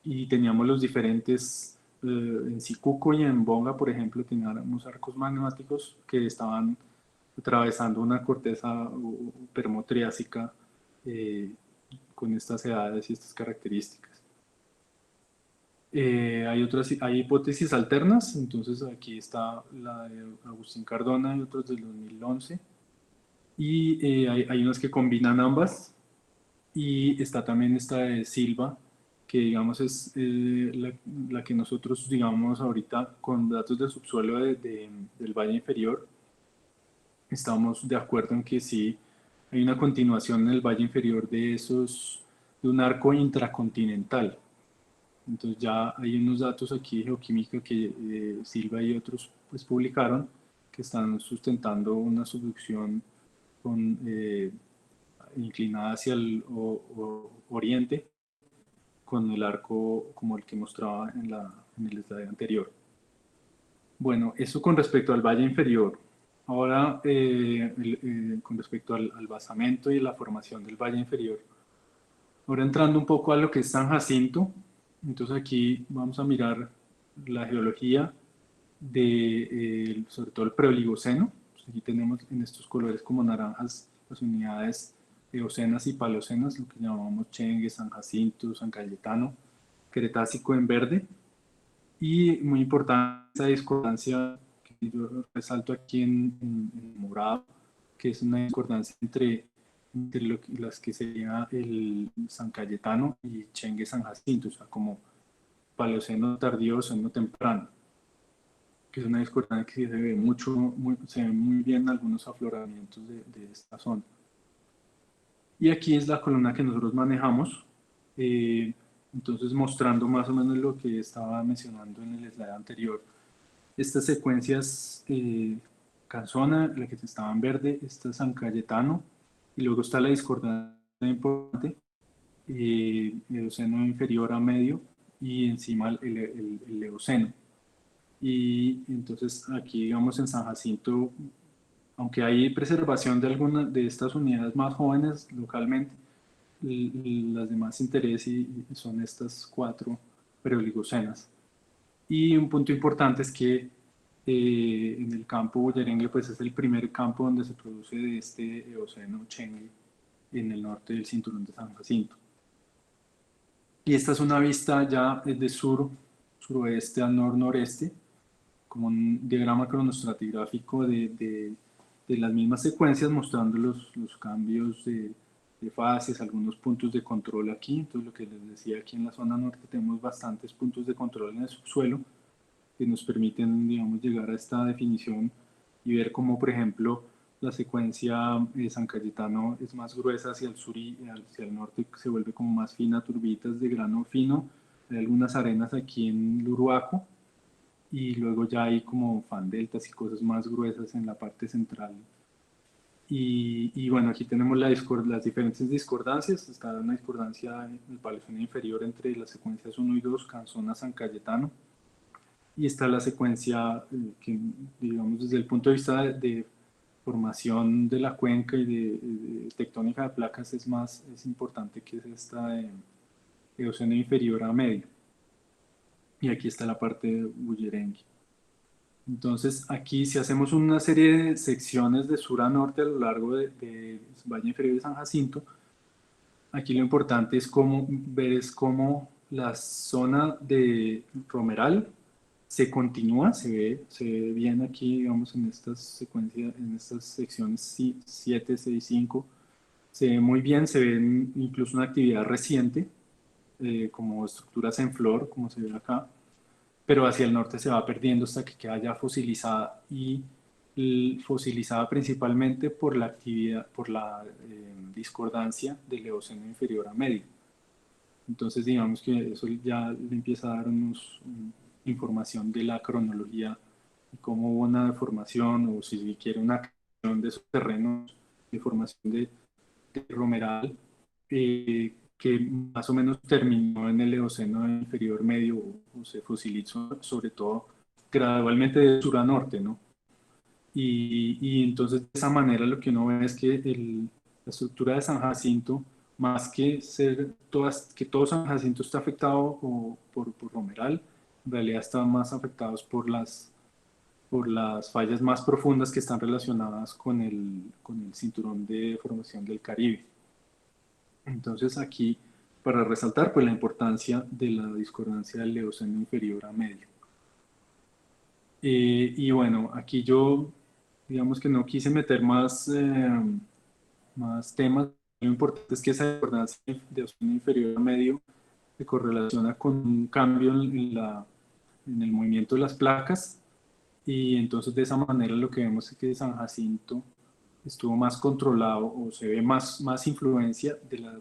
y teníamos los diferentes, en Sicuco y en Bonga, por ejemplo, teníamos arcos magmáticos que estaban atravesando una corteza permotriásica con estas edades y estas características. Hay hipótesis alternas, entonces aquí está la de Agustín Cardona y otros del 2011, y hay unas que combinan ambas, y está también esta de Silva, que digamos es la que nosotros, digamos, ahorita con datos de subsuelo del Valle Inferior, estamos de acuerdo en que sí hay una continuación en el Valle Inferior de un arco intracontinental. Entonces ya hay unos datos aquí de geoquímica que Silva y otros pues publicaron, que están sustentando una subducción inclinada hacia el oriente, con el arco como el que mostraba en el slide anterior. Bueno, eso con respecto al Valle Inferior. Ahora, con respecto al basamento y la formación del Valle Inferior. Ahora entrando un poco a lo que es San Jacinto, entonces aquí vamos a mirar la geología sobre todo el preoligoceno. Pues aquí tenemos en estos colores como naranjas las unidades eocenas y paleocenas, lo que llamamos Chengue, San Jacinto, San Cayetano, Cretácico en verde. Y muy importante esa discordancia que yo resalto aquí en morado, que es una discordancia entre las que sería el San Cayetano y Chengue San Jacinto, o sea, como Paleoceno tardío, Eoceno temprano, que es una discordancia que se ve se ve muy bien en algunos afloramientos de esta zona. Y aquí es la columna que nosotros manejamos, entonces mostrando más o menos lo que estaba mencionando en el slide anterior. Estas secuencias, Canzona, la que estaba en verde, esta es San Cayetano, y luego está la discordancia importante, Eoceno inferior a medio, y encima el Eoceno. Y entonces aquí, digamos, en San Jacinto, aunque hay preservación de algunas de estas unidades más jóvenes localmente, las de más interés son estas 4 preoligocenas. Y un punto importante es que en el campo Bullerengue pues es el primer campo donde se produce de este Eoceno Chengue en el norte del cinturón de San Jacinto. Y esta es una vista ya de suroeste a noreste, como un diagrama cronoestratigráfico de las mismas secuencias, mostrando los cambios de fases, algunos puntos de control aquí. Entonces, lo que les decía, aquí en la zona norte tenemos bastantes puntos de control en el subsuelo, que nos permiten, digamos, llegar a esta definición y ver cómo, por ejemplo, la secuencia de San Cayetano es más gruesa hacia el sur y hacia el norte se vuelve como más fina, turbitas de grano fino. Hay algunas arenas aquí en Luruaco y luego ya hay como fandeltas y cosas más gruesas en la parte central. Y bueno, aquí tenemos las diferentes discordancias. Está una discordancia en el Paleoceno inferior entre las secuencias 1 y 2, Canzona, San Cayetano. Y está la secuencia que, digamos, desde el punto de vista de formación de la cuenca y de tectónica de placas es importante, que es esta de Eoceno inferior a medio. Y aquí está la parte de Bullerengue. Entonces, aquí si hacemos una serie de secciones de sur a norte a lo largo de Valle Inferior de San Jacinto, aquí lo importante es ver la zona de Romeral se continúa, se ve bien aquí, digamos, en estas secuencias, en estas secciones 7, 6, 5, se ve muy bien, se ve incluso una actividad reciente, como estructuras en flor, como se ve acá, pero hacia el norte se va perdiendo hasta que queda ya fosilizada y fosilizada principalmente por la actividad, por la discordancia del Eoceno inferior a medio. Entonces digamos que eso ya le empieza a dar información de la cronología y cómo hubo una deformación o si quiere una creación de esos terrenos de formación de Romeral que más o menos terminó en el Eoceno inferior medio o se fosilizó sobre todo gradualmente de sur a norte, ¿no? Y entonces de esa manera lo que uno ve es que la estructura de San Jacinto, más que que todo San Jacinto está afectado por Romeral, en realidad están más afectados por las fallas más profundas que están relacionadas con el cinturón de formación del Caribe. Entonces aquí, para resaltar pues la importancia de la discordancia del Eoceno inferior a medio. Y bueno, aquí yo, digamos que no quise meter más temas. Lo importante es que esa discordancia de Eoceno inferior a medio se correlaciona con un cambio en el movimiento de las placas, y entonces de esa manera lo que vemos es que San Jacinto estuvo más controlado o se ve más influencia de la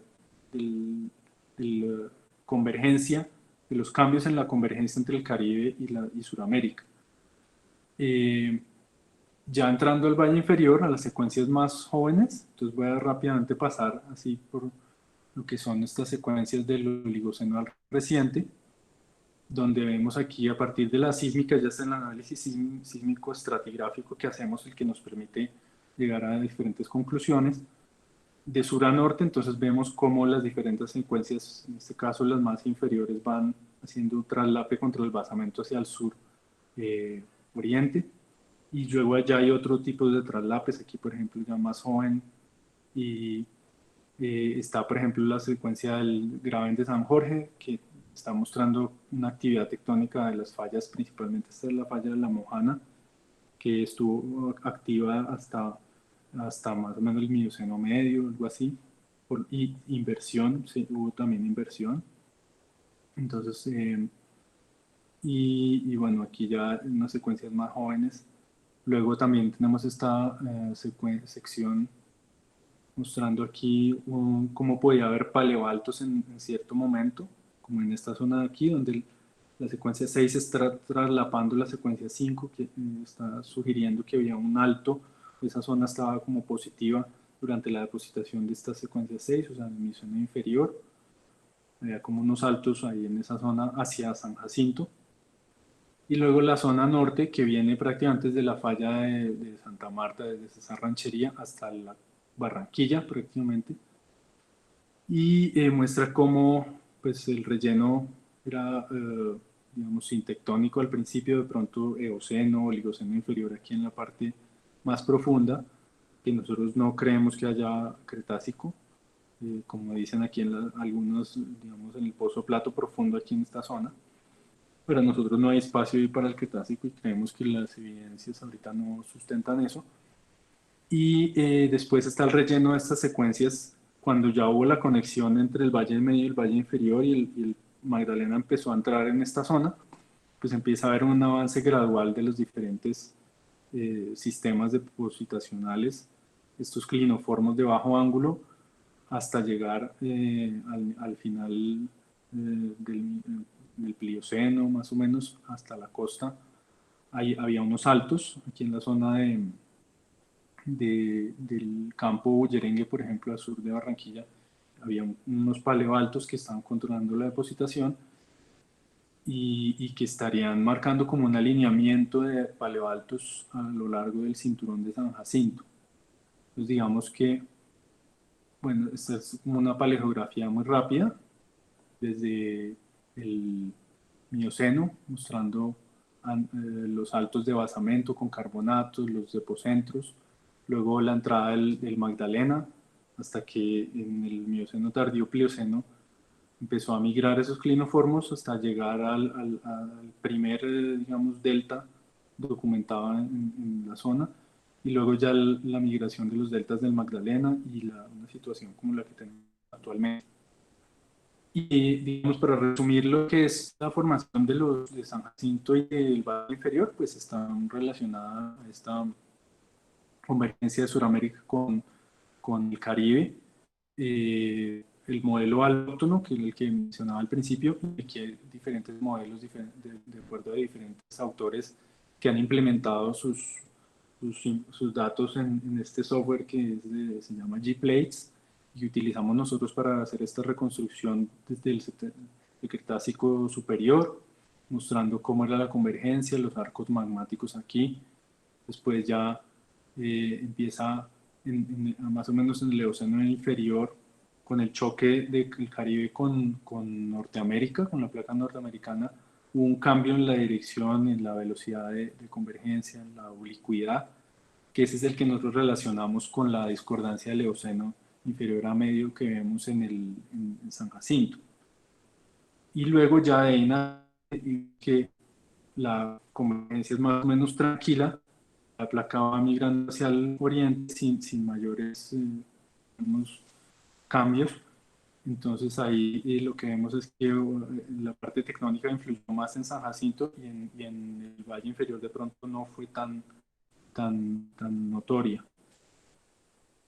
convergencia, de los cambios en la convergencia entre el Caribe y Sudamérica. Ya entrando al Valle Inferior, a las secuencias más jóvenes, entonces voy a rápidamente pasar así por lo que son estas secuencias del Oligoceno reciente, donde vemos aquí a partir de la sísmica, ya está el análisis sísmico estratigráfico que hacemos, el que nos permite llegar a diferentes conclusiones. De sur a norte, entonces vemos cómo las diferentes secuencias, en este caso las más inferiores, van haciendo un traslape contra el basamento hacia el sur oriente, y luego allá hay otro tipo de traslapes, aquí por ejemplo ya más joven, y está por ejemplo la secuencia del Graben de San Jorge, que está mostrando una actividad tectónica de las fallas, principalmente esta es la falla de la Mojana, que estuvo activa hasta más o menos el Mioceno medio, algo así, y inversión, sí, hubo también inversión. Entonces, y bueno, aquí ya en unas secuencias más jóvenes. Luego también tenemos esta sección mostrando aquí cómo podía haber paleoaltos en cierto momento, como en esta zona de aquí, donde la secuencia 6 está traslapando la secuencia 5, que está sugiriendo que había un alto. Esa zona estaba como positiva durante la depositación de esta secuencia 6, o sea, en mi zona inferior. Había como unos altos ahí en esa zona hacia San Jacinto. Y luego la zona norte, que viene prácticamente desde la falla de Santa Marta, desde esa ranchería hasta la Barranquilla prácticamente. Y muestra cómo pues, el relleno era, digamos, sintectónico al principio, de pronto Eoceno, Oligoceno inferior aquí en la parte más profunda, que nosotros no creemos que haya Cretácico, como dicen aquí algunos, digamos, en el pozo Plato profundo aquí en esta zona. Pero nosotros no hay espacio ahí para el Cretácico y creemos que las evidencias ahorita no sustentan eso. Y después está el relleno de estas secuencias cuando ya hubo la conexión entre el Valle Medio y el Valle Inferior y el Magdalena empezó a entrar en esta zona. pues empieza a haber un avance gradual de los diferentes sistemas depositacionales, estos clinoformos de bajo ángulo, hasta llegar al final del Plioceno, más o menos, hasta la costa. Ahí había unos altos, aquí en la zona del campo Bullerengue, por ejemplo, al sur de Barranquilla, había unos paleoaltos que estaban controlando la depositación y que estarían marcando como un alineamiento de paleoaltos a lo largo del cinturón de San Jacinto. Entonces digamos que, bueno, esta es como una paleografía muy rápida, desde el Mioceno, mostrando los altos de basamento con carbonatos, los depocentros, luego la entrada del Magdalena, hasta que en el Mioceno tardío Plioceno empezó a migrar esos clinoformos hasta llegar al primer, digamos, delta documentado en la zona, y luego ya la migración de los deltas del Magdalena y una situación como la que tenemos actualmente. Y digamos, para resumir lo que es la formación de San Jacinto y del Valle Inferior, pues está relacionada a esta convergencia de Sudamérica con el Caribe. El modelo autóctono, que es el que mencionaba al principio, aquí hay diferentes modelos de acuerdo a diferentes autores que han implementado sus datos en este software que se llama G-Plates, y utilizamos nosotros para hacer esta reconstrucción desde el Cretácico superior, mostrando cómo era la convergencia, los arcos magmáticos aquí. Después ya empieza más o menos en el Eoceno inferior, con el choque del Caribe con Norteamérica, con la placa norteamericana, hubo un cambio en la dirección, en la velocidad de convergencia, en la oblicuidad, que ese es el que nosotros relacionamos con la discordancia del Eoceno inferior a medio que vemos en San Jacinto. Y luego ya de ahí en adelante, que la convergencia es más o menos tranquila, la placa va migrando hacia el oriente sin mayores digamos, cambios. Entonces ahí lo que vemos es que la parte tectónica influyó más en San Jacinto, y en el Valle Inferior de pronto no fue tan notoria.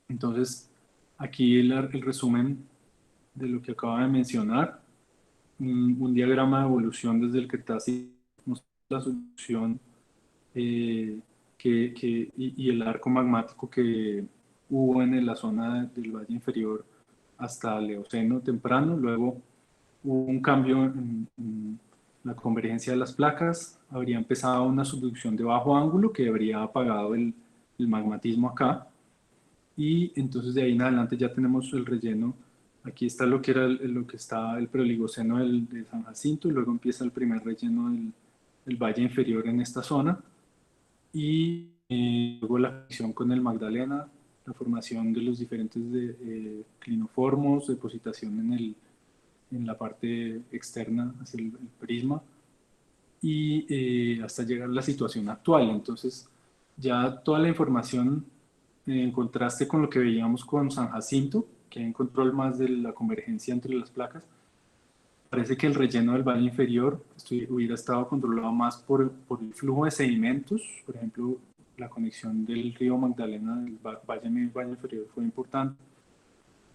Entonces aquí el resumen de lo que acaba de mencionar, un diagrama de evolución desde el Cretácico, la solución y el arco magmático que hubo en la zona del Valle Inferior hasta el Eoceno temprano. Luego hubo un cambio en la convergencia de las placas, habría empezado una subducción de bajo ángulo que habría apagado el magmatismo acá, y entonces de ahí en adelante ya tenemos el relleno. Aquí está lo que era lo que está el preoligoceno de San Jacinto, y luego empieza el primer relleno del Valle Inferior en esta zona, y luego la conexión con el Magdalena, la formación de los diferentes clinoformos, depositación en la parte externa hacia el prisma, y hasta llegar a la situación actual. Entonces ya toda la información, en contraste con lo que veíamos con San Jacinto, que hay un control más de la convergencia entre las placas, parece que el relleno del valle inferior hubiera estado controlado más por el flujo de sedimentos. Por ejemplo, la conexión del río Magdalena del valle inferior fue importante.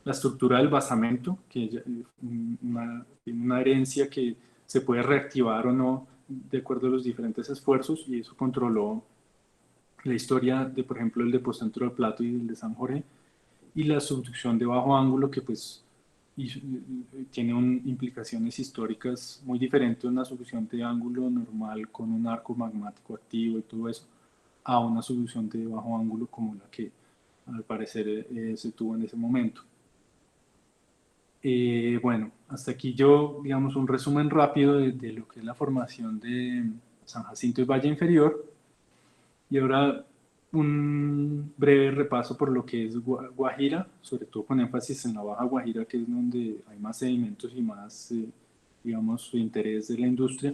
La estructura del basamento, que tiene una herencia que se puede reactivar o no de acuerdo a los diferentes esfuerzos, y eso controló la historia de, por ejemplo, el Depocentro del Plato y el de San Jorge. Y la subducción de bajo ángulo, que pues tiene implicaciones históricas muy diferentes, una subducción de ángulo normal con un arco magmático activo y todo eso, a una subducción de bajo ángulo como la que al parecer se tuvo en ese momento. Bueno, hasta aquí digamos, un resumen rápido de lo que es la formación de San Jacinto y Valle Inferior, y ahora un breve repaso por lo que es Guajira, sobre todo con énfasis en la Baja Guajira, que es donde hay más sedimentos y más, digamos, interés de la industria,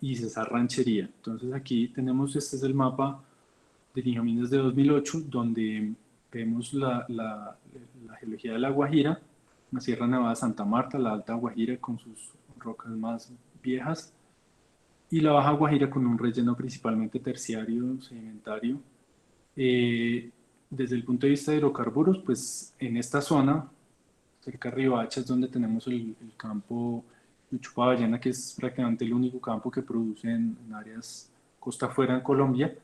y Cesar Ranchería. Entonces aquí tenemos, este es el mapa de Nijamines de 2008, donde vemos la geología de la Guajira, la Sierra Nevada de Santa Marta, la Alta Guajira con sus rocas más viejas, y la Baja Guajira con un relleno principalmente terciario, sedimentario. Desde el punto de vista de hidrocarburos, pues en esta zona, cerca de Riohacha, es donde tenemos el campo Chuchupa-Ballena, que es prácticamente el único campo que produce en áreas costa afuera en Colombia.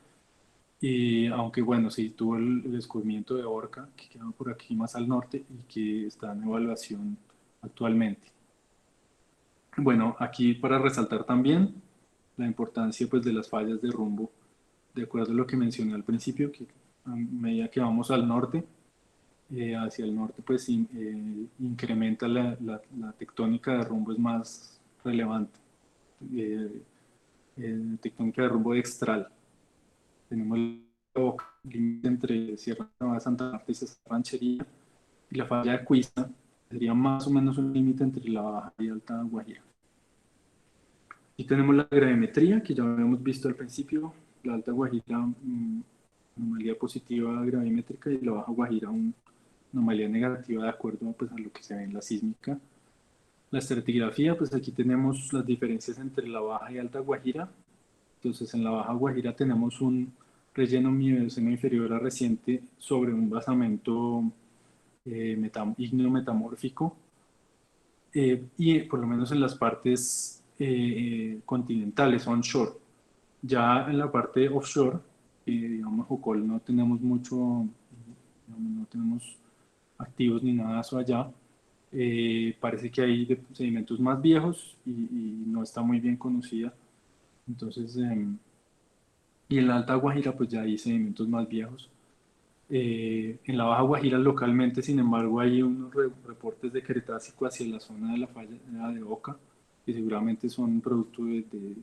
Y aunque bueno, sí tuvo el descubrimiento de Orca, que queda por aquí más al norte y que está en evaluación actualmente. Bueno, aquí para resaltar también la importancia pues, de las fallas de rumbo, de acuerdo a lo que mencioné al principio, que a medida que vamos al norte, hacia el norte, pues incrementa la tectónica de rumbo, es más relevante. Tectónica de rumbo extral. Tenemos el límite entre Sierra Nevada de Santa Marta y Cesar Ranchería, y la falla de Cuista sería más o menos un límite entre la Baja y Alta Guajira. Y tenemos la gravimetría, que ya habíamos visto al principio, la Alta Guajira, anomalía positiva gravimétrica, y la Baja Guajira, anomalía negativa de acuerdo pues, a lo que se ve en la sísmica. La estratigrafía, pues aquí tenemos las diferencias entre la Baja y Alta Guajira. Entonces en la Baja Guajira tenemos un relleno mioceno inferior a reciente sobre un basamento ígneo metamórfico, y por lo menos en las partes continentales, onshore. Ya en la parte offshore, digamos, Jocol, no tenemos mucho, digamos, no tenemos activos ni nada de eso allá. Parece que hay sedimentos más viejos y no está muy bien conocida. Entonces, y en la Alta Guajira, pues ya hay sedimentos más viejos. En la Baja Guajira localmente, sin embargo, hay unos reportes de Cretácico hacia la zona de la falla de Oca, que seguramente son producto de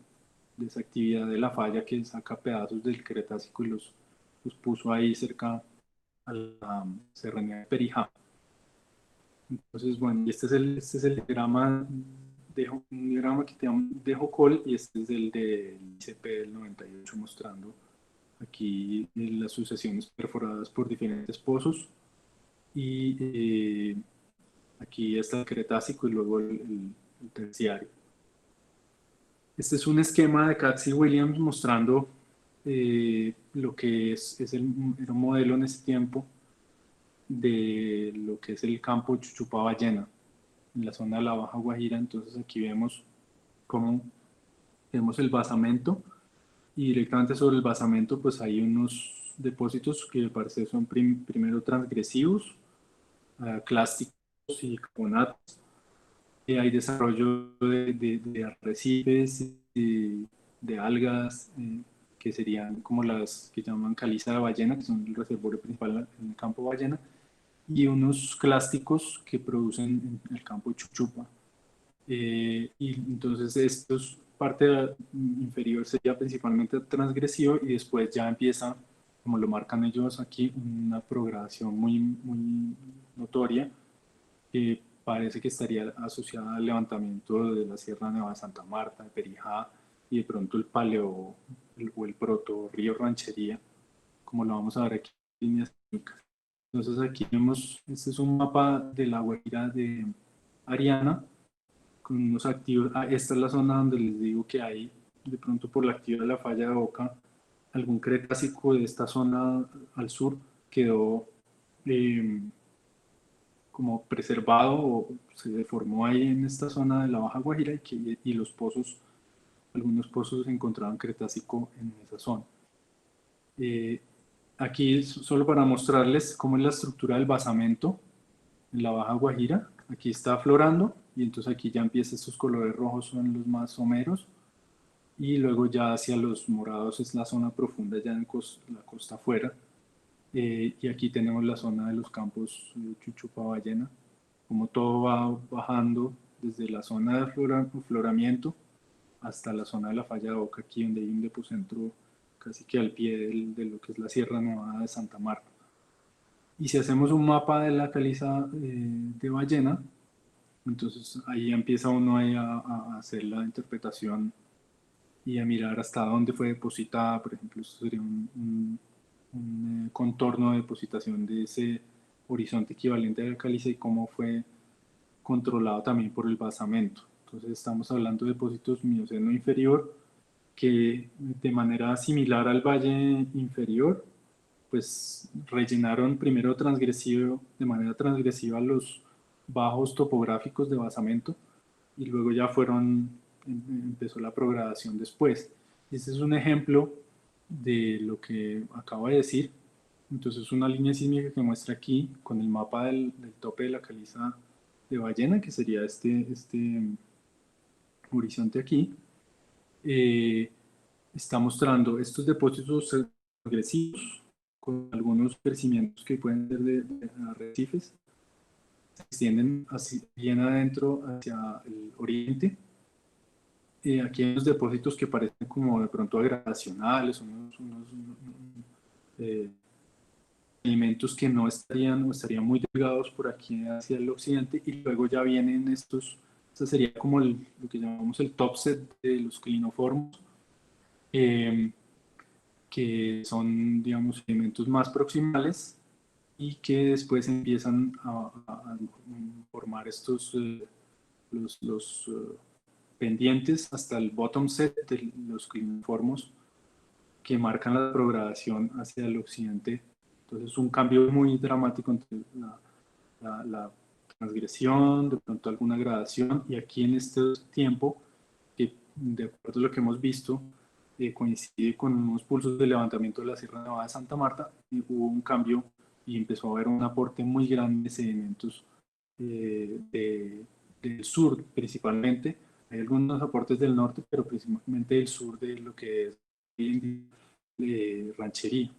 esa actividad de la falla que saca pedazos del Cretácico y los puso ahí cerca a la serranía de Perijá. Entonces, bueno, y este es el diagrama, un diagrama que tenemos de Jocol, y este es el del ICP del 98, mostrando aquí las sucesiones perforadas por diferentes pozos, y aquí está el Cretácico y luego el terciario. Este es un esquema de Katz y Williams mostrando lo que era un modelo en ese tiempo de lo que es el campo Chuchupa-Ballena en la zona de la Baja Guajira. Entonces aquí vemos cómo tenemos el basamento, y directamente sobre el basamento pues hay unos depósitos que parece son primero transgresivos, clásticos y carbonatos. Hay desarrollo de arrecifes, de algas, que serían como las que llaman caliza de ballena, que son el reservorio principal en el campo ballena, y unos clásticos que producen en el campo Chuchupa. Y entonces estos parte inferior sería principalmente transgresivo, y después ya empieza, como lo marcan ellos aquí, una progresión muy notoria que parece que estaría asociada al levantamiento de la Sierra Nevada de Santa Marta, de Perijá, y de pronto el paleo o el proto río Ranchería, como lo vamos a ver aquí en líneas técnicas. Entonces aquí vemos, este es un mapa de la Guajira de Ariana, con unos activos. Esta es la zona donde les digo que hay, de pronto por la actividad de la falla de Oca, algún Cretácico de esta zona al sur quedó como preservado o se deformó ahí en esta zona de la Baja Guajira, y los pozos, algunos pozos encontraban Cretácico en esa zona. Aquí solo para mostrarles cómo es la estructura del basamento en la Baja Guajira. Aquí está aflorando, y entonces aquí ya empieza, estos colores rojos son los más someros, y luego ya hacia los morados es la zona profunda ya en la costa afuera. Y aquí tenemos la zona de los campos Chuchupa-Ballena, como todo va bajando desde la zona de afloramiento hasta la zona de la falla de Oca, aquí donde hay un depocentro casi que al pie de lo que es la Sierra Nevada de Santa Marta. Y si hacemos un mapa de la caliza de ballena, entonces ahí empieza uno ahí a hacer la interpretación y a mirar hasta dónde fue depositada. Por ejemplo, esto sería un contorno de depositación de ese horizonte equivalente a la caliza, y cómo fue controlado también por el basamento. Entonces estamos hablando de depósitos mioceno inferior, que de manera similar al valle inferior, pues rellenaron primero de manera transgresiva los bajos topográficos de basamento y luego ya empezó la progradación después. Este es un ejemplo de lo que acabo de decir. Entonces una línea sísmica que muestra aquí con el mapa del tope de la caliza de Ballena, que sería este horizonte aquí, está mostrando estos depósitos agresivos con algunos crecimientos que pueden ser de arrecifes, se extienden bien adentro hacia el oriente. Aquí hay unos depósitos que parecen como de pronto gradacionales, elementos que no estarían o estarían muy delgados por aquí hacia el occidente, y luego ya vienen estos, este sería como lo que llamamos el topset de los clinoformos, que son, digamos, elementos más proximales y que después empiezan a formar estos, pendientes hasta el bottom set de los clinoformos que marcan la progradación hacia el occidente. Entonces, un cambio muy dramático entre la transgresión, de pronto alguna gradación, y aquí en este tiempo, que de acuerdo a lo que hemos visto, coincide con unos pulsos de levantamiento de la Sierra Nevada de Santa Marta, y hubo un cambio y empezó a haber un aporte muy grande de sedimentos del sur principalmente. Hay algunos aportes del norte, pero principalmente del sur, de lo que es ranchería.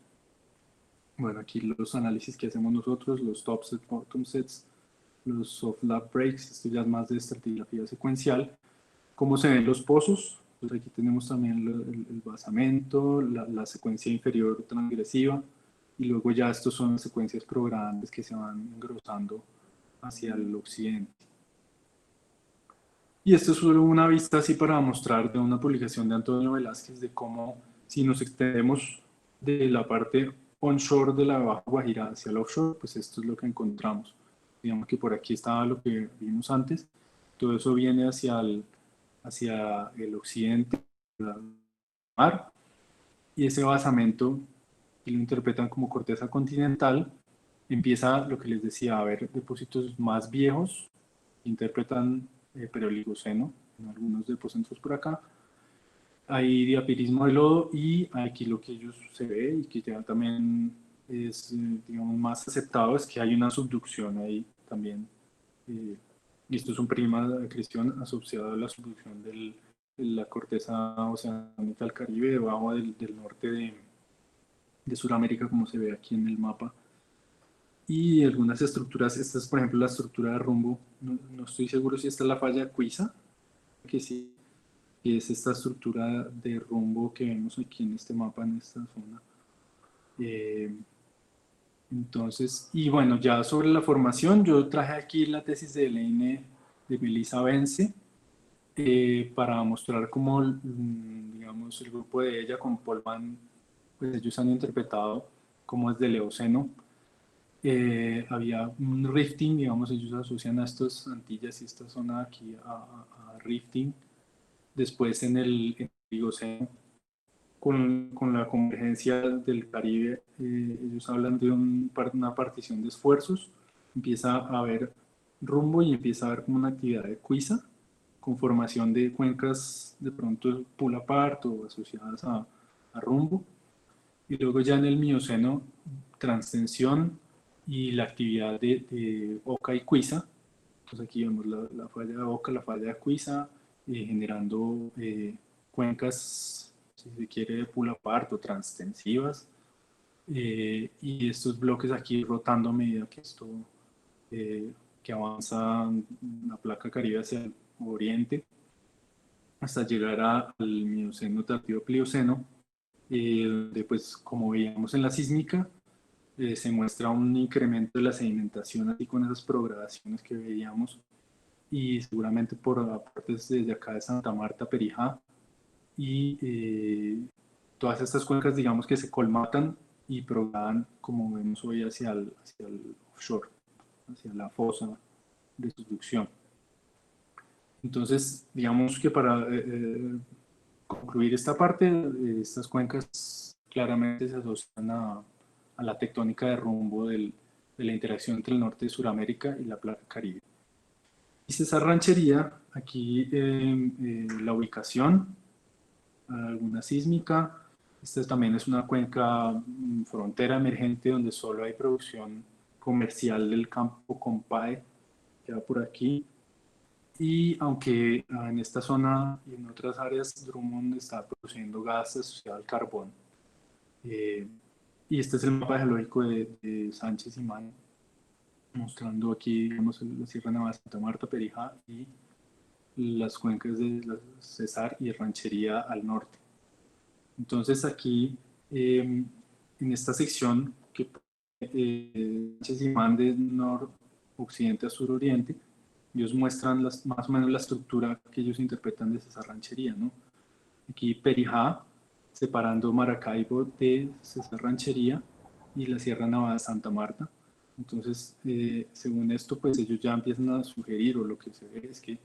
Bueno, aquí los análisis que hacemos nosotros, los top sets, bottom sets, los soft lap breaks, esto ya es más de estratigrafía secuencial. ¿Cómo se ven los pozos? Pues aquí tenemos también el basamento, la secuencia inferior transgresiva, y luego ya estos son las secuencias programadas que se van engrosando hacia el occidente. Y esto es solo una vista así para mostrar de una publicación de Antonio Velázquez de cómo, si nos extendemos de la parte onshore de la Baja Guajira hacia el offshore, pues esto es lo que encontramos. Digamos que por aquí estaba lo que vimos antes, todo eso viene hacia el occidente del mar, y ese basamento, que lo interpretan como corteza continental, empieza lo que les decía, a haber depósitos más viejos, interpretan Paleoligoceno en algunos depósitos por acá. Hay diapirismo de lodo, y aquí lo que ellos se ve y que ya también es, digamos, más aceptado, es que hay una subducción ahí también. Y esto es un prima de acreción asociado a la subducción de la corteza oceánica del Caribe, debajo del norte de Sudamérica, como se ve aquí en el mapa. Y algunas estructuras, esta es por ejemplo la estructura de rumbo, no estoy seguro si esta es la falla de Cuiza, que sí, que es esta estructura de rumbo que vemos aquí en este mapa, en esta zona. Entonces, y bueno, ya sobre la formación, yo traje aquí la tesis de Elaine de Melissa Vence, para mostrar cómo, digamos, el grupo de ella con Paul Van, pues ellos han interpretado cómo desde el Eoceno había un rifting, digamos, ellos asocian a estas Antillas y esta zona aquí a rifting. Después en el Oligoceno, con la convergencia del Caribe, ellos hablan de una partición de esfuerzos, empieza a haber rumbo y empieza a haber como una actividad de cuiza, con formación de cuencas de pronto pull apart o asociadas a rumbo, y luego ya en el Mioceno, transtensión y la actividad de Oca y Cuiza. Entonces aquí vemos la falla de Oca, la falla de Cuiza, generando cuencas, si se quiere, de pull apart o transtensivas, y estos bloques aquí rotando a medida que esto que avanza la placa Caribe hacia el oriente, hasta llegar al Mioceno tardío Plioceno, donde, pues, como veíamos en la sísmica, se muestra un incremento de la sedimentación, así con esas progradaciones que veíamos, y seguramente por aportes desde acá de Santa Marta, Perijá, y todas estas cuencas, digamos, que se colmatan y progradan, como vemos hoy, hacia el offshore, hacia la fosa de subducción. Entonces, digamos que para concluir esta parte, estas cuencas claramente se asocian a la tectónica de rumbo de la interacción entre el norte de Sudamérica y la placa Caribe. Y Cesar Ranchería, aquí la ubicación, alguna sísmica. Esta también es una cuenca frontera emergente donde solo hay producción comercial del campo Compae, que va por aquí. Y aunque en esta zona y en otras áreas Drummond está produciendo gas asociado al carbón. Y este es el mapa geológico de Sánchez Imán, mostrando aquí, digamos, la Sierra Nevada de Santa Marta, Perijá y las cuencas de la Cesar y Ranchería al norte. Entonces aquí, en esta sección, que Sánchez Imán de noroccidente a suroriente, ellos muestran más o menos la estructura que ellos interpretan de Cesar Ranchería, ¿no? Aquí Perijá, separando Maracaibo de Cesar Ranchería y la Sierra Nevada de Santa Marta. Entonces, según esto, pues ellos ya empiezan a sugerir, o lo que se ve es que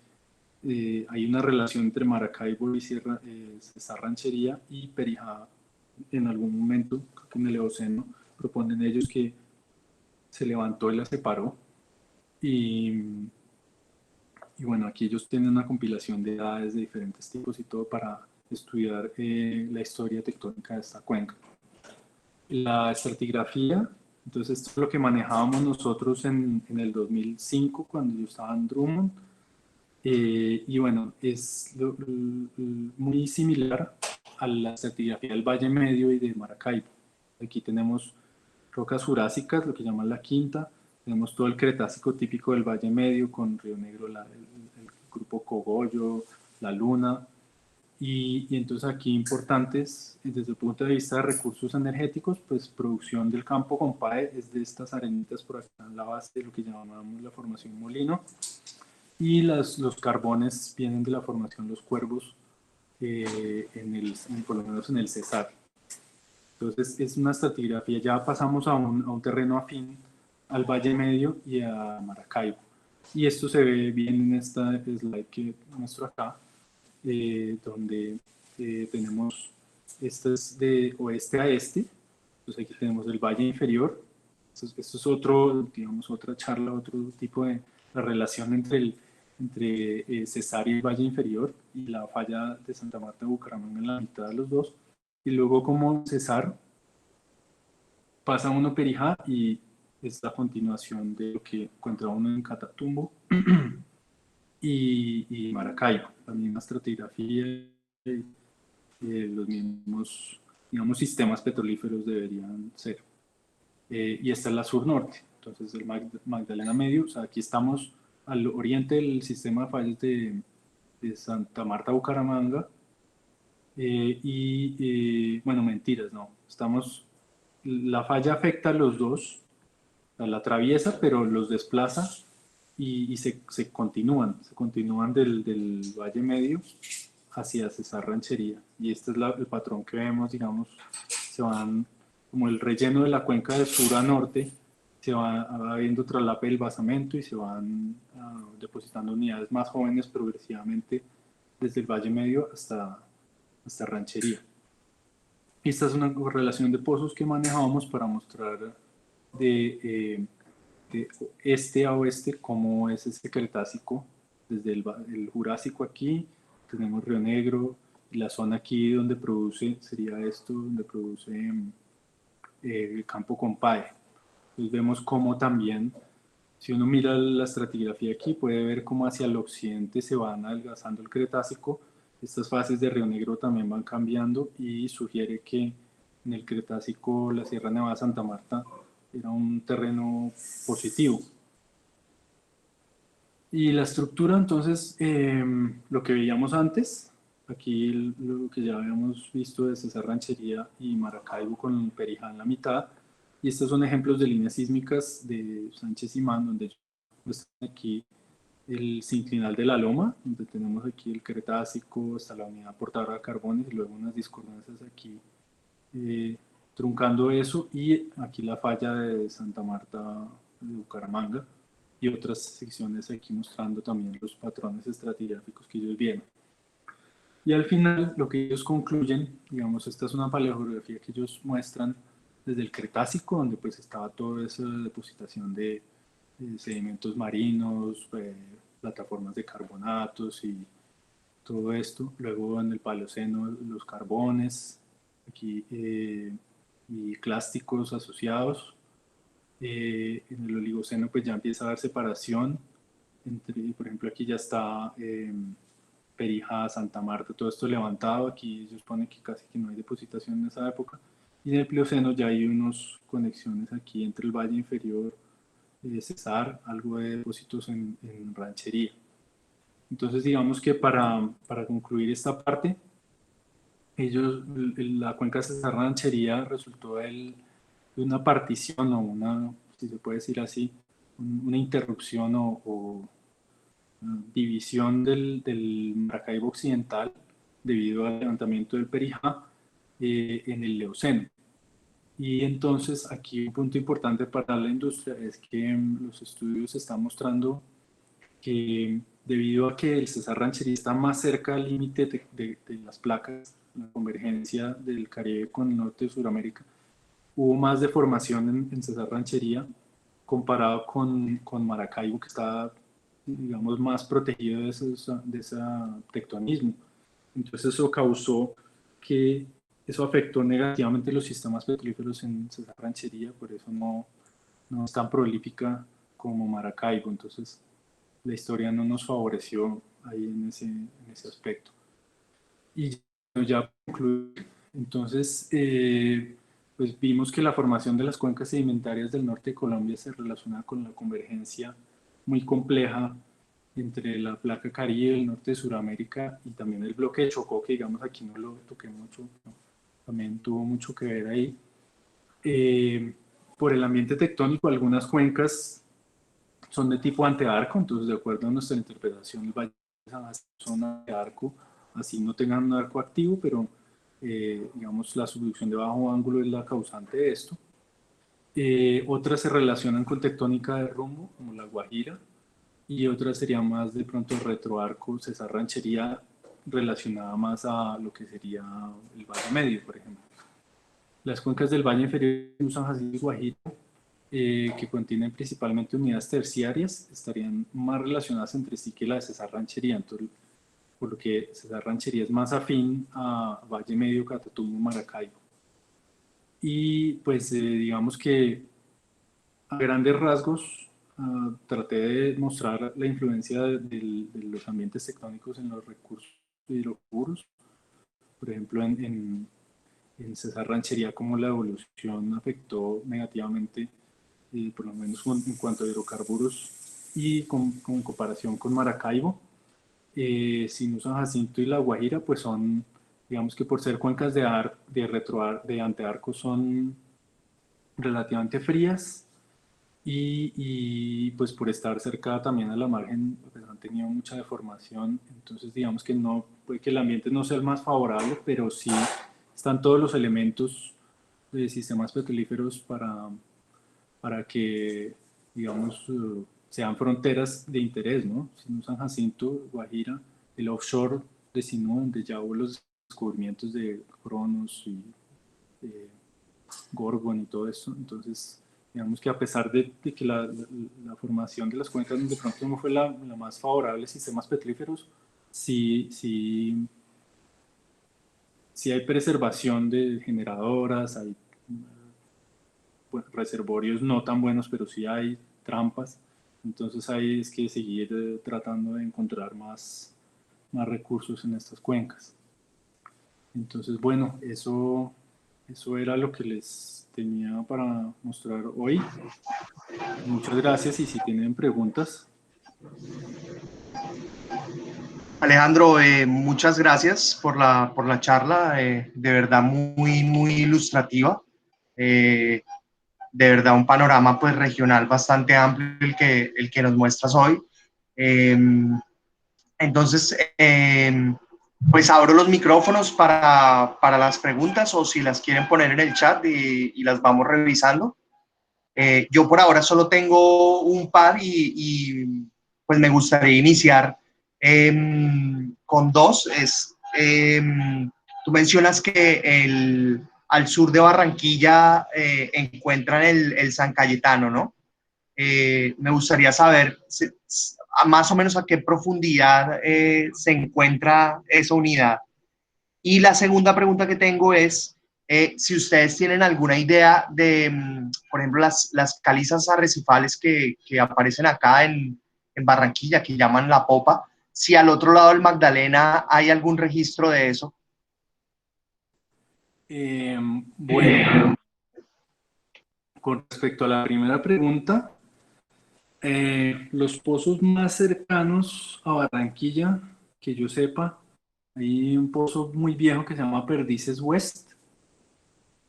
hay una relación entre Maracaibo y Cesar Ranchería y Perijá. En algún momento, creo que en el Eoceno, proponen ellos que se levantó y la separó. Y bueno, aquí ellos tienen una compilación de edades de diferentes tipos y todo para estudiar la historia tectónica de esta cuenca. La estratigrafía, entonces esto es lo que manejábamos nosotros en el 2005 cuando yo estaba en Drummond. Y bueno, es muy similar a la estratigrafía del Valle Medio y de Maracaibo. Aquí tenemos rocas jurásicas, lo que llaman la quinta. Tenemos todo el Cretácico típico del Valle Medio con Río Negro, el grupo Cogollo, la Luna. Y entonces aquí importantes desde el punto de vista de recursos energéticos, pues producción del campo Compae es de estas arenitas por acá en la base de lo que llamamos la formación Molino. Y los carbones vienen de la formación Los Cuervos, por lo menos en el Cesar. Entonces es una estratigrafía, ya pasamos a un terreno afín al Valle Medio y a Maracaibo. Y esto se ve bien en esta slide que muestro acá, donde tenemos, esto es de oeste a este. Entonces aquí tenemos el Valle Inferior. Esto es otro, digamos, otra charla, otro tipo de la relación entre Cesar y el Valle Inferior y la falla de Santa Marta de Bucaramanga en la mitad de los dos. Y luego como Cesar pasa uno a Perijá y es la continuación de lo que encuentra uno en Catatumbo y Maracaibo, la misma estratigrafía, los mismos, digamos, sistemas petrolíferos deberían ser. Y esta es la sur-norte, entonces el Magdalena Medio, o sea, aquí estamos al oriente del sistema de fallas de Santa Marta Bucaramanga, bueno, mentiras, no, la falla afecta a los dos, la atraviesa, pero los desplaza y se continúan del Valle Medio hacia Cesar Ranchería. Y este es el patrón que vemos, digamos, se van como el relleno de la cuenca de sur a norte, se va viendo traslape del basamento y se van depositando unidades más jóvenes progresivamente desde el Valle Medio hasta Ranchería. Esta es una correlación de pozos que manejábamos para mostrar de este a oeste cómo es ese Cretácico. Desde el Jurásico aquí, tenemos Río Negro, y la zona aquí donde produce, sería esto, donde produce el campo Compae. Entonces vemos cómo también, si uno mira la estratigrafía aquí, puede ver cómo hacia el occidente se van adelgazando el Cretácico. Estas fases de Río Negro también van cambiando y sugiere que en el Cretácico la Sierra Nevada de Santa Marta era un terreno positivo. Y la estructura, entonces, lo que veíamos antes, aquí lo que ya habíamos visto de Cesar Ranchería y Maracaibo con Perijá en la mitad, y estos son ejemplos de líneas sísmicas de Sánchez Imán, donde muestran aquí el sinclinal de la Loma, donde tenemos aquí el Cretácico hasta la unidad portadora de carbones y luego unas discordancias aquí truncando eso, y aquí la falla de Santa Marta de Bucaramanga y otras secciones aquí mostrando también los patrones estratigráficos que ellos vieron. Y al final lo que ellos concluyen, digamos, esta es una paleografía que ellos muestran desde el Cretácico, donde pues estaba toda esa depositación de sedimentos marinos, plataformas de carbonatos y todo esto. Luego en el Paleoceno los carbones, aquí y clásticos asociados. En el Oligoceno pues ya empieza a haber separación entre, por ejemplo, aquí ya está Perijá, Santa Marta, todo esto levantado. Aquí ellos ponen que casi que no hay depositación en esa época. Y en el Plioceno ya hay unas conexiones aquí entre el Valle Inferior, Cesar, algo de depósitos en Ranchería. Entonces, digamos que para concluir esta parte, la cuenca Cesar Ranchería resultó de una partición o una, si se puede decir así, una interrupción o división del Maracaibo Occidental debido al levantamiento del Perijá en el Eoceno. Y entonces aquí un punto importante para la industria es que los estudios están mostrando que debido a que el Cesar Ranchería está más cerca al límite de las placas, la convergencia del Caribe con el norte de Sudamérica, hubo más deformación en Cesar Ranchería comparado con Maracaibo, que está, digamos, más protegido de ese tectonismo. Entonces eso causó que eso afectó negativamente los sistemas petrolíferos en Cesar Ranchería, por eso no es tan prolífica como Maracaibo. Entonces la historia no nos favoreció ahí en ese aspecto. Y ya concluir, entonces pues vimos que la formación de las cuencas sedimentarias del norte de Colombia se relaciona con la convergencia muy compleja entre la placa Caribe, el norte de Sudamérica y también el bloque de Chocó, que digamos aquí no lo toqué mucho, ¿no? También tuvo mucho que ver ahí. Por el ambiente tectónico, algunas cuencas son de tipo antearco, entonces de acuerdo a nuestra interpretación, el Valle de San Jacinto son antearco, así no tengan un arco activo, pero digamos la subducción de bajo ángulo es la causante de esto. Otras se relacionan con tectónica de rumbo, como la Guajira, y otras sería más de pronto retroarco, Cesar Ranchería, relacionada más a lo que sería el Valle Medio, por ejemplo. Las cuencas del Valle Inferior, San Jacinto y Guajira, que contienen principalmente unidades terciarias, estarían más relacionadas entre sí que la de Cesar Ranchería, entonces, por lo que Cesar Ranchería es más afín a Valle Medio, Catatumbo, Maracaibo. Y pues digamos que a grandes rasgos traté de mostrar la influencia de los ambientes tectónicos en los recursos hidrocarburos, por ejemplo en Cesar Ranchería, cómo la evolución afectó negativamente, por lo menos en cuanto a hidrocarburos, y en comparación con Maracaibo. Sinú, San Jacinto y La Guajira, pues son, digamos que por ser cuencas de antearco son relativamente frías, y pues por estar cerca también a la margen, pues han tenido mucha deformación. Entonces digamos que no, puede que el ambiente no sea el más favorable, pero sí están todos los elementos de sistemas petrolíferos para que, digamos, sean fronteras de interés, ¿no? Sinú, San Jacinto, Guajira, el offshore de Sinú, donde ya hubo los descubrimientos de Cronos y Gorgon y todo eso. Entonces, digamos que a pesar de que la formación de las cuencas de pronto no fue la más favorable a sistemas petrolíferos, sí hay preservación de generadoras, hay reservorios no tan buenos, pero sí hay trampas. Entonces ahí es que seguir tratando de encontrar más recursos en estas cuencas. Entonces, bueno, eso era lo que les tenía para mostrar hoy. Muchas gracias, y si tienen preguntas. Alejandro, muchas gracias por la charla, de verdad muy ilustrativa. De verdad un panorama pues regional bastante amplio el que nos muestras hoy. Entonces, pues abro los micrófonos para las preguntas, o si las quieren poner en el chat y las vamos revisando. Yo por ahora solo tengo un par y pues me gustaría iniciar con dos. tú mencionas que al sur de Barranquilla encuentran el San Cayetano, ¿no? Me gustaría saber más o menos a qué profundidad se encuentra esa unidad. Y la segunda pregunta que tengo es si ustedes tienen alguna idea de, por ejemplo, las calizas arrecifales que aparecen acá en Barranquilla, que llaman La Popa, si al otro lado del Magdalena hay algún registro de eso. Bueno, con respecto a la primera pregunta, los pozos más cercanos a Barranquilla, que yo sepa, hay un pozo muy viejo que se llama Perdices West,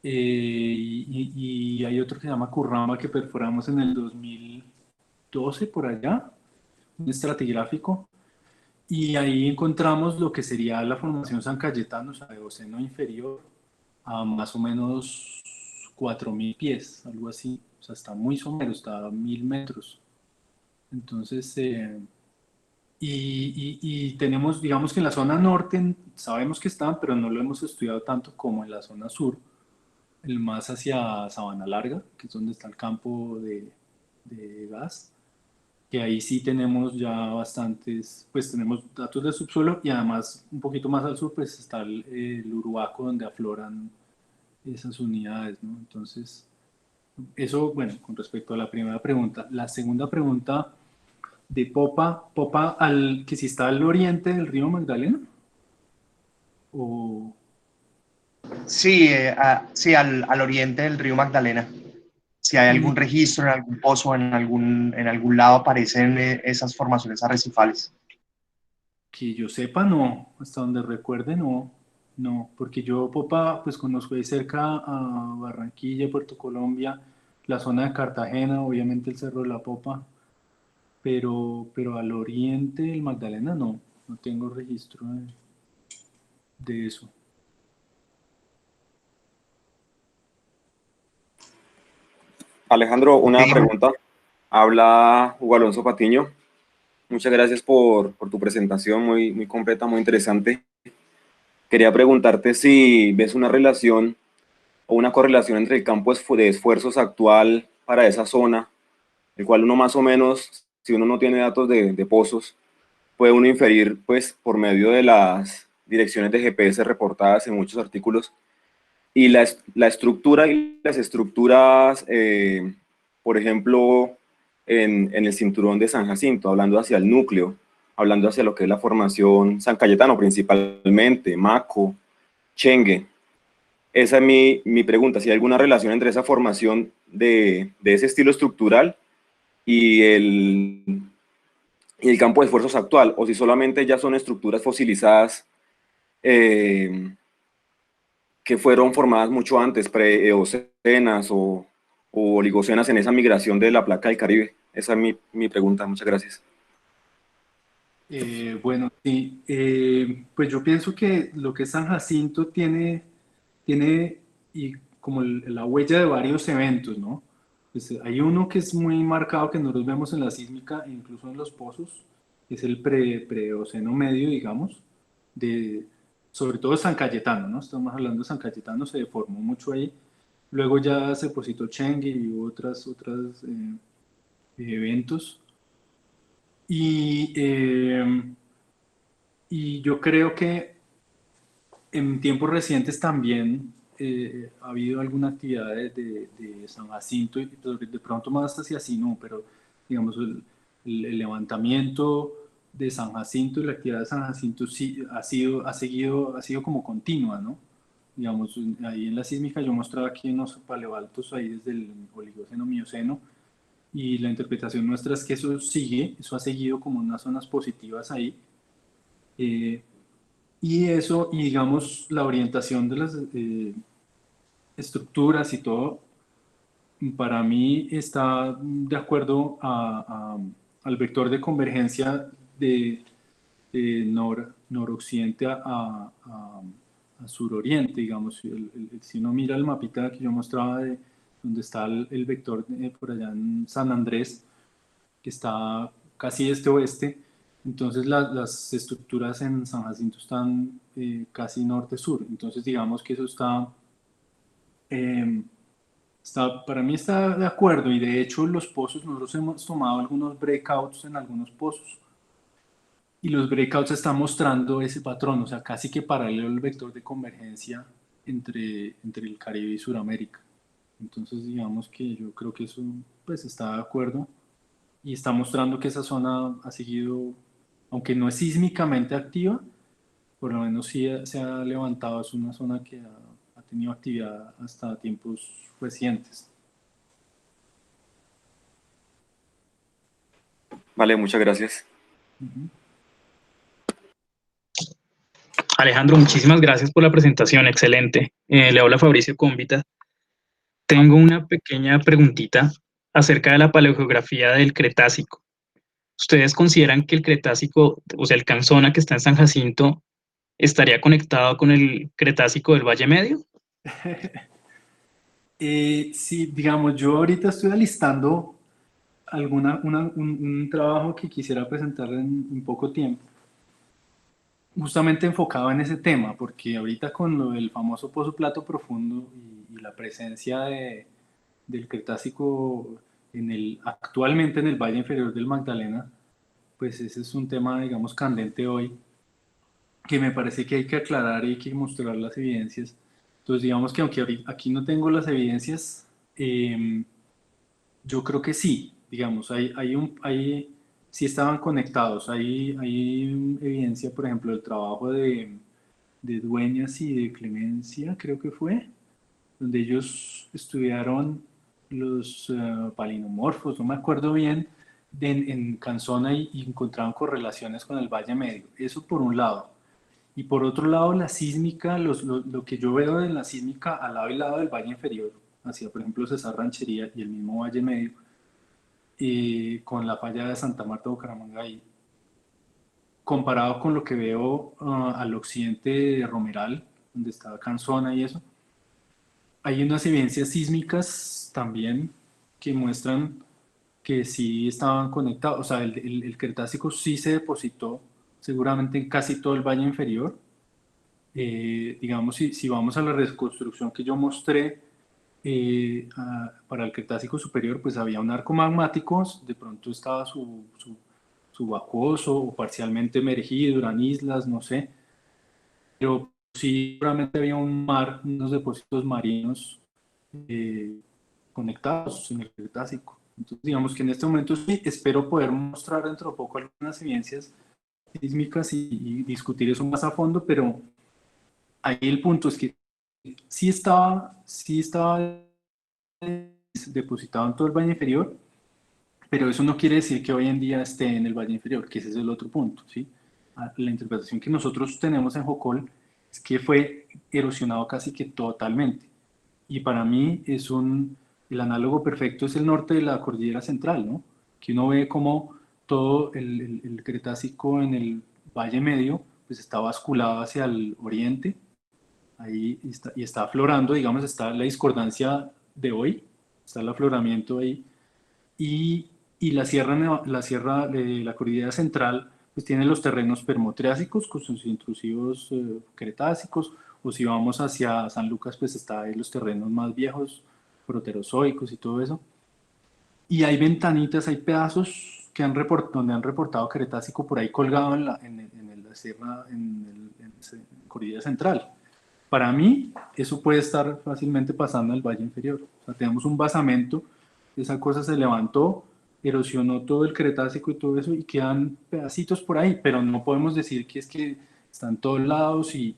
y hay otro que se llama Curramba que perforamos en el 2012 por allá, un estratigráfico, y ahí encontramos lo que sería la formación San Cayetano, o sea, de Océano Inferior a más o menos 4.000 pies, algo así, o sea, está muy somero, está a 1.000 metros. Entonces, y tenemos, digamos que en la zona norte sabemos que están, pero no lo hemos estudiado tanto como en la zona sur, el más hacia Sabana Larga, que es donde está el campo de gas, que ahí sí tenemos ya bastantes, pues tenemos datos de subsuelo y además un poquito más al sur pues está el Uruaco donde afloran esas unidades, ¿no? Entonces, eso, bueno, con respecto a la primera pregunta. La segunda pregunta de Popa que si está al oriente del río Magdalena, o... Sí, sí, al oriente del río Magdalena. Si hay algún registro en algún pozo, en algún lado aparecen esas formaciones arrecifales. Que yo sepa, no, hasta donde recuerde, no, no, porque yo Popa, pues conozco ahí cerca a Barranquilla, Puerto Colombia, la zona de Cartagena, obviamente el Cerro de la Popa, pero al oriente del Magdalena no, no tengo registro de eso. Alejandro, Ok, una pregunta. Habla Hugo Alonso Patiño. Muchas gracias por tu presentación, muy completa, muy interesante. Quería preguntarte si ves una relación o una correlación entre el campo de esfuerzos actual para esa zona, el cual uno más o menos, si uno no tiene datos de pozos, puede uno inferir pues por medio de las direcciones de GPS reportadas en muchos artículos, y la estructura y las estructuras, por ejemplo, en el cinturón de San Jacinto, hablando hacia el núcleo, hablando hacia lo que es la formación San Cayetano principalmente, Maco, Chengue. Esa es mi pregunta, si hay alguna relación entre esa formación de ese estilo estructural y el campo de esfuerzos actual, o si solamente ya son estructuras fosilizadas que fueron formadas mucho antes, pre-eocenas o oligocenas en esa migración de la placa del Caribe. Esa es mi pregunta. Muchas gracias. Bueno, sí, pues yo pienso que lo que es San Jacinto tiene y como la huella de varios eventos, ¿no? Pues hay uno que es muy marcado que nosotros vemos en la sísmica e incluso en los pozos, que es el preoceno medio, digamos, de, sobre todo San Cayetano, ¿no? Estamos hablando de San Cayetano, se deformó mucho ahí. Luego ya se depositó Chengue y otras eventos. Y, y yo creo que en tiempos recientes también ha habido alguna actividad de San Jacinto, y de pronto más hacia Sinú, pero digamos el levantamiento de San Jacinto y la actividad de San Jacinto sí ha sido como continua, ¿no? Digamos, ahí en la sísmica yo mostraba aquí unos paleobaltos ahí desde el Oligoceno, Mioceno, y la interpretación nuestra es que eso ha seguido como unas zonas positivas ahí. eh, y eso, y digamos, la orientación de las estructuras y todo, para mí está de acuerdo al vector de convergencia de noroccidente a suroriente, digamos. Si uno mira el mapita que yo mostraba de donde está el vector por allá en San Andrés, que está casi este-oeste, entonces las estructuras en San Jacinto están casi norte-sur. Entonces digamos que eso para mí está de acuerdo, y de hecho los pozos, nosotros hemos tomado algunos breakouts en algunos pozos, y los breakouts están mostrando ese patrón, o sea, casi que paralelo al vector de convergencia entre el Caribe y Sudamérica. Entonces digamos que yo creo que eso pues está de acuerdo, y está mostrando que esa zona ha seguido, aunque no es sísmicamente activa, por lo menos sí se ha levantado, es una zona que ha tenido actividad hasta tiempos recientes. Vale, muchas gracias. Alejandro, muchísimas gracias por la presentación, excelente. Le habla Fabricio Cómbita. Tengo una pequeña preguntita acerca de la paleogeografía del Cretácico. ¿Ustedes consideran que el Cretácico, o sea, el Canzona que está en San Jacinto, estaría conectado con el Cretácico del Valle Medio? Sí, digamos, yo ahorita estoy alistando un trabajo que quisiera presentar en poco tiempo, justamente enfocado en ese tema, porque ahorita con lo del famoso Pozo Plato Profundo y la presencia del Cretácico actualmente en el Valle Inferior del Magdalena, pues ese es un tema, digamos, candente hoy, que me parece que hay que aclarar y hay que mostrar las evidencias. Entonces, digamos que aunque aquí no tengo las evidencias, yo creo que sí, digamos, sí estaban conectados. Hay evidencia, por ejemplo, del trabajo de Dueñas y de Clemencia, creo que fue, donde ellos estudiaron los palinomorfos, no me acuerdo bien, en Canzona y encontraban correlaciones con el Valle Medio. Eso por un lado. Y por otro lado, la sísmica, lo que yo veo de la sísmica al lado y lado del Valle Inferior, hacia por ejemplo Cesar Ranchería y el mismo Valle Medio, con la falla de Santa Marta de Bucaramanga ahí, comparado con lo que veo al occidente de Romeral, donde está Canzona y eso, hay unas evidencias sísmicas también que muestran que sí estaban conectados. O sea, el Cretácico sí se depositó seguramente en casi todo el Valle Inferior. Digamos, si vamos a la reconstrucción que yo mostré para el Cretácico superior, pues había un arco magmático, de pronto estaba su acuoso o parcialmente emergido, eran islas, no sé, pero sí seguramente había un mar, unos depósitos marinos conectados en el Cretácico. Entonces, digamos que en este momento sí espero poder mostrar dentro de poco algunas evidencias sísmicas y discutir eso más a fondo, pero ahí el punto es que sí estaba depositado en todo el Valle Inferior, pero eso no quiere decir que hoy en día esté en el Valle Inferior, que ese es el otro punto, ¿sí? La interpretación que nosotros tenemos en Jocol es que fue erosionado casi que totalmente. Y para mí el análogo perfecto es el norte de la cordillera central, ¿no? Que uno ve como todo el Cretácico en el Valle Medio pues está basculado hacia el oriente, ahí está, y está aflorando, digamos, está la discordancia de hoy, está el afloramiento ahí, y la sierra de la cordillera central pues tiene los terrenos permotriásicos con sus intrusivos cretácicos, o si vamos hacia San Lucas pues está ahí los terrenos más viejos, proterozoicos y todo eso, y hay ventanitas, hay pedazos donde han reportado Cretácico por ahí colgado en la sierra, en cordillera central. Para mí, eso puede estar fácilmente pasando en el Valle Inferior. O sea, tenemos un basamento, esa cosa se levantó, erosionó todo el Cretácico y todo eso, y quedan pedacitos por ahí, pero no podemos decir que es que están todos lados y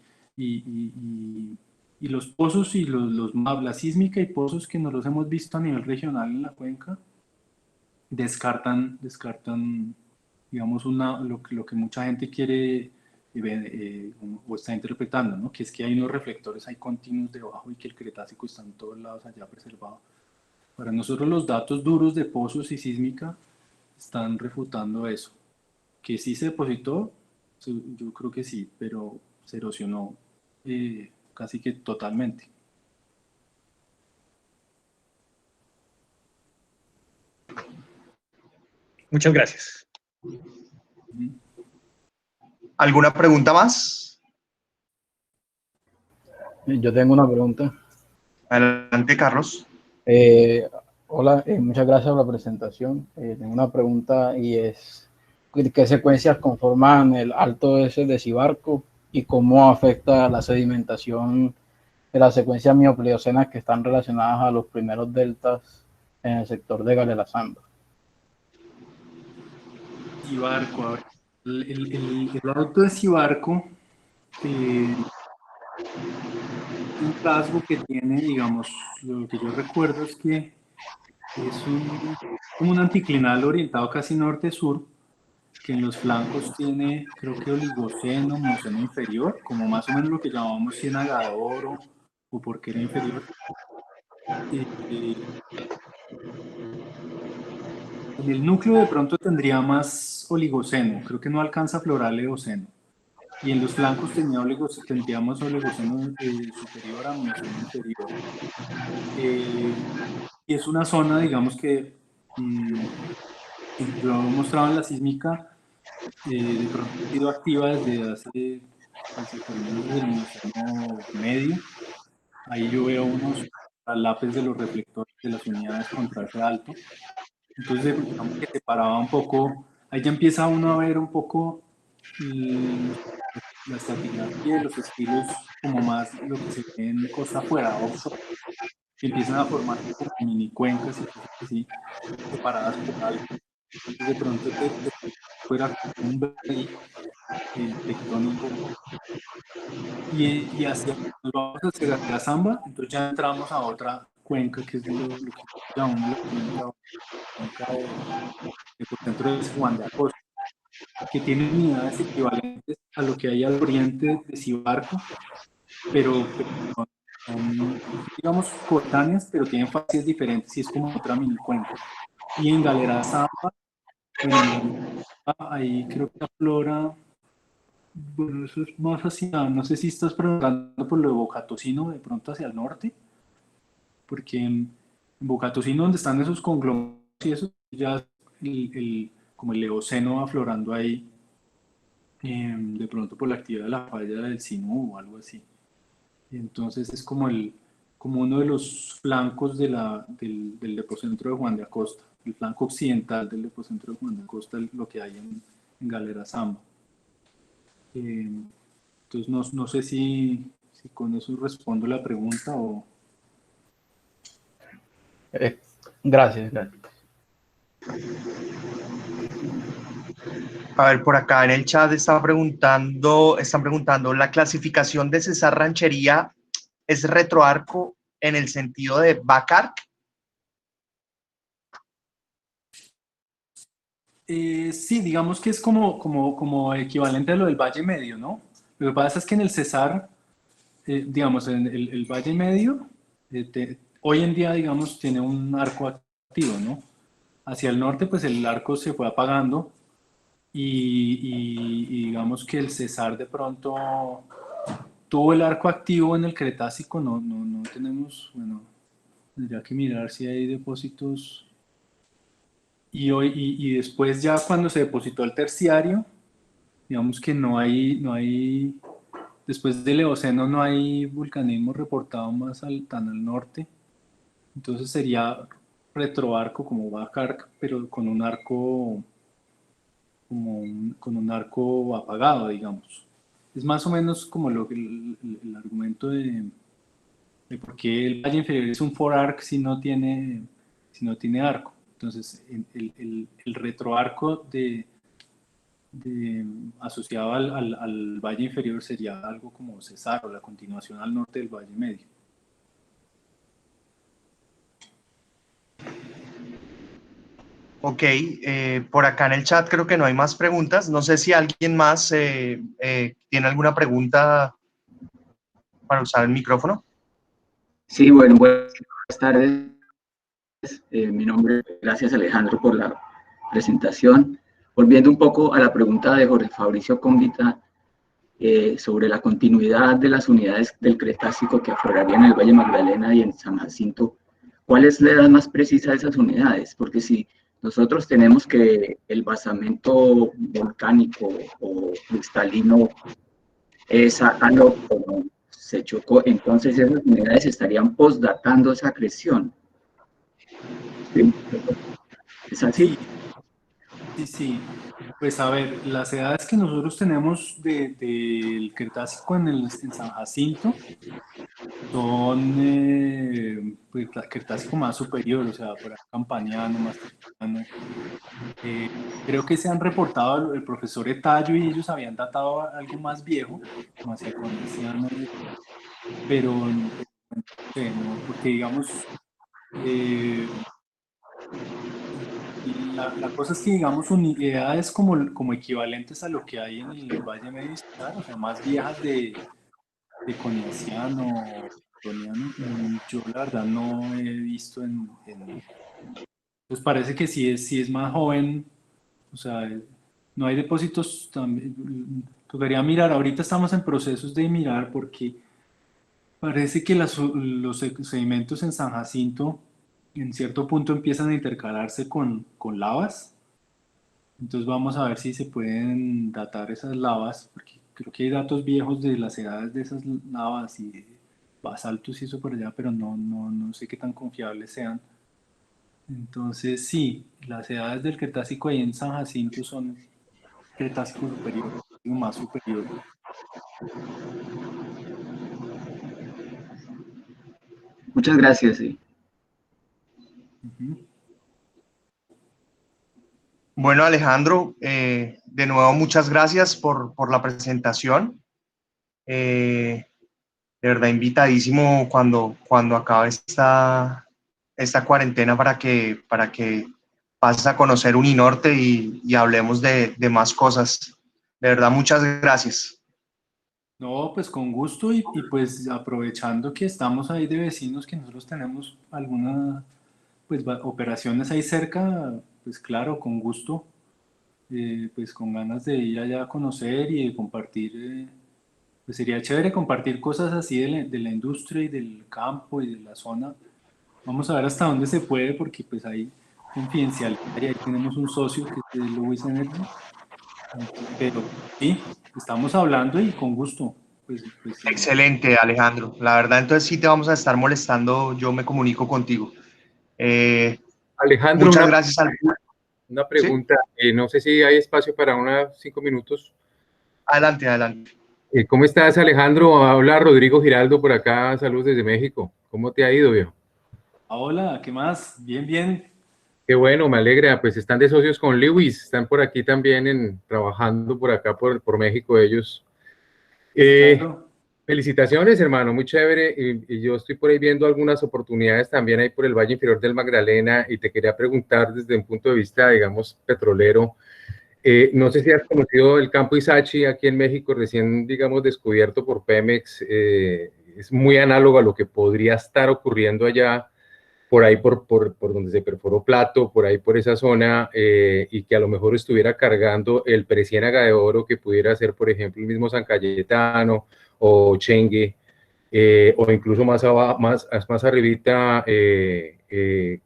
los pozos y la sísmica y pozos que nos los hemos visto a nivel regional en la cuenca, descartan digamos, lo que mucha gente quiere o está interpretando, ¿no? Que es que hay unos reflectores hay continuos debajo y que el Cretácico está en todos lados allá preservado. Para nosotros los datos duros de pozos y sísmica están refutando eso. Que sí se depositó, yo creo que sí, pero se erosionó casi que totalmente. Muchas gracias. ¿Alguna pregunta más? Yo tengo una pregunta. Adelante, Carlos. Hola, muchas gracias por la presentación. Tengo una pregunta y es, ¿qué secuencias conforman el Alto S de Cibarco y cómo afecta la sedimentación de las secuencias miopleicenas que están relacionadas a los primeros deltas en el sector de Galera Zamba? Cibarco, a ver. El Alto de Cibarco, un rasgo que tiene, digamos, lo que yo recuerdo es que es como un anticlinal orientado casi norte-sur, que en los flancos tiene, creo que oligoceno, mioceno inferior, como más o menos lo que llamamos ciénaga de oro o porquería inferior. Eh, en el núcleo de pronto tendría más oligoceno, creo que no alcanza a aflorar el eoceno. Y en los flancos tendríamos oligoceno superior a mioceno inferior. Y es una zona, digamos que lo he mostrado en la sísmica, de pronto ha sido activa desde por lo menos desde el Mioceno medio. Ahí yo veo unos alapes de los reflectores de las unidades contra ese alto. Entonces, digamos que separaba un poco, ahí ya empieza uno a ver un poco la estratigrafía y los estilos como más lo que se ve en costa afuera, offshore, que empiezan a formar como mini cuencas y cosas así, separadas por algo. Entonces, de pronto fuera un break tectónico. Y hacia, nos vamos hacia la Zamba, entonces ya entramos a otra cuenca que es lo que llamamos la cuenca de por dentro de Juan de Acosta, que tiene unidades equivalentes a lo que hay al oriente de Cibarco, pero son, digamos, coetáneas, pero tienen fases diferentes y es como otra mini cuenca. Y en Galera Zamba, bueno, en Galera Zamba, ahí creo que aflora, bueno, eso es más hacia, no sé si estás preguntando por lo de Bocatocino, de pronto hacia el norte, porque en Bocatocino, donde están esos conglomerados y eso, ya como el Eoceno aflorando ahí, de pronto por la actividad de la falla del Sinú o algo así. Y entonces es como uno de los flancos del depocentro de Juan de Acosta, el flanco occidental del depocentro de Juan de Acosta, lo que hay en Galera Zamba. Entonces no sé si con eso respondo la pregunta o... Gracias. A ver, por acá en el chat están preguntando, ¿la clasificación de Cesar Ranchería es retroarco en el sentido de back-arc? Sí, digamos que es como equivalente a lo del Valle Medio, ¿no? Lo que pasa es que en el Cesar, digamos, en el Valle Medio, hoy en día, digamos, tiene un arco activo, ¿no? Hacia el norte, pues el arco se fue apagando y digamos que el Cesar de pronto tuvo el arco activo en el Cretácico, no tenemos, bueno, tendría que mirar si hay depósitos. Y después ya cuando se depositó el terciario, digamos que no hay, después del Eoceno no hay vulcanismo reportado más tan al norte, entonces sería retroarco como back-arc, pero con un arco con un arco apagado, digamos. Es más o menos como el argumento de por qué el valle inferior es un forearc si no tiene arco. Entonces, el retroarco asociado al valle inferior sería algo como Cesar o la continuación al norte del valle medio. Ok, por acá en el chat creo que no hay más preguntas. No sé si alguien más tiene alguna pregunta para usar el micrófono. Sí, bueno, buenas tardes. Mi nombre, gracias Alejandro por la presentación. Volviendo un poco a la pregunta de Jorge Fabricio Cómbita sobre la continuidad de las unidades del Cretácico que aflorarían en el Valle Magdalena y en San Jacinto, ¿cuál es la edad más precisa de esas unidades? Porque si nosotros tenemos que el basamento volcánico o cristalino es alóctono, se chocó, entonces esas unidades estarían postdatando esa acreción. ¿Sí? ¿Es así? Sí. Pues a ver, las edades que nosotros tenemos del Cretácico en San Jacinto son pues el Cretácico más superior, o sea, por ahí Campaniano, más temprano. Creo que se han reportado, el profesor Etayo y ellos habían datado algo más viejo, como hacia Coneciano, pero no sé, ¿no? Porque digamos, la cosa es que, digamos, unidades como equivalentes a lo que hay en el Valle Medio Istar, o sea, más viejas de Coniaciano, Toniano, yo la verdad no he visto pues parece que sí es más joven, o sea, no hay depósitos también, tocaría mirar, ahorita estamos en procesos de mirar porque parece que los sedimentos en San Jacinto en cierto punto empiezan a intercalarse con lavas. Entonces vamos a ver si se pueden datar esas lavas, porque creo que hay datos viejos de las edades de esas lavas y de basaltos y eso por allá, pero no sé qué tan confiables sean. Entonces sí, las edades del Cretácico ahí en San Jacinto son Cretácico superior, más superior. Muchas gracias. Sí. Ujú. Bueno, Alejandro, de nuevo muchas gracias por la presentación. De verdad, invitadísimo cuando acabe esta cuarentena para que pases a conocer Uninorte y hablemos de más cosas. De verdad, muchas gracias. No, pues con gusto y pues aprovechando que estamos ahí de vecinos, que nosotros tenemos algunas pues operaciones ahí cerca, pues claro, con gusto, pues con ganas de ir allá a conocer y de compartir, pues sería chévere compartir cosas así de la industria y del campo y de la zona. Vamos a ver hasta dónde se puede porque pues hay confidencialidad y ahí tenemos un socio que es de Lewis Energy. Pero sí, estamos hablando y con gusto. Pues sí. Excelente, Alejandro. La verdad, entonces sí te vamos a estar molestando. Yo me comunico contigo. Eh, Alejandro, muchas gracias al... una ¿Sí? pregunta. No sé si hay espacio para unos 5 minutos. Adelante, adelante. ¿Cómo estás, Alejandro? Habla Rodrigo Giraldo por acá. Saludos desde México. ¿Cómo te ha ido, viejo? Hola, ¿qué más? Bien, bien. Qué bueno, me alegra. Pues están de socios con Lewis. Están por aquí también trabajando por acá, por México ellos. Sí, claro. Felicitaciones, hermano, muy chévere. Y yo estoy por ahí viendo algunas oportunidades también ahí por el Valle Inferior del Magdalena y te quería preguntar desde un punto de vista, digamos, petrolero. No sé si has conocido el campo Ixachi aquí en México, recién, digamos, descubierto por Pemex. Es muy análogo a lo que podría estar ocurriendo allá, por ahí por donde se perforó Plato, por ahí por esa zona, y que a lo mejor estuviera cargando el preciénaga de oro que pudiera ser, por ejemplo, el mismo San Cayetano o Chengue, o incluso más arribita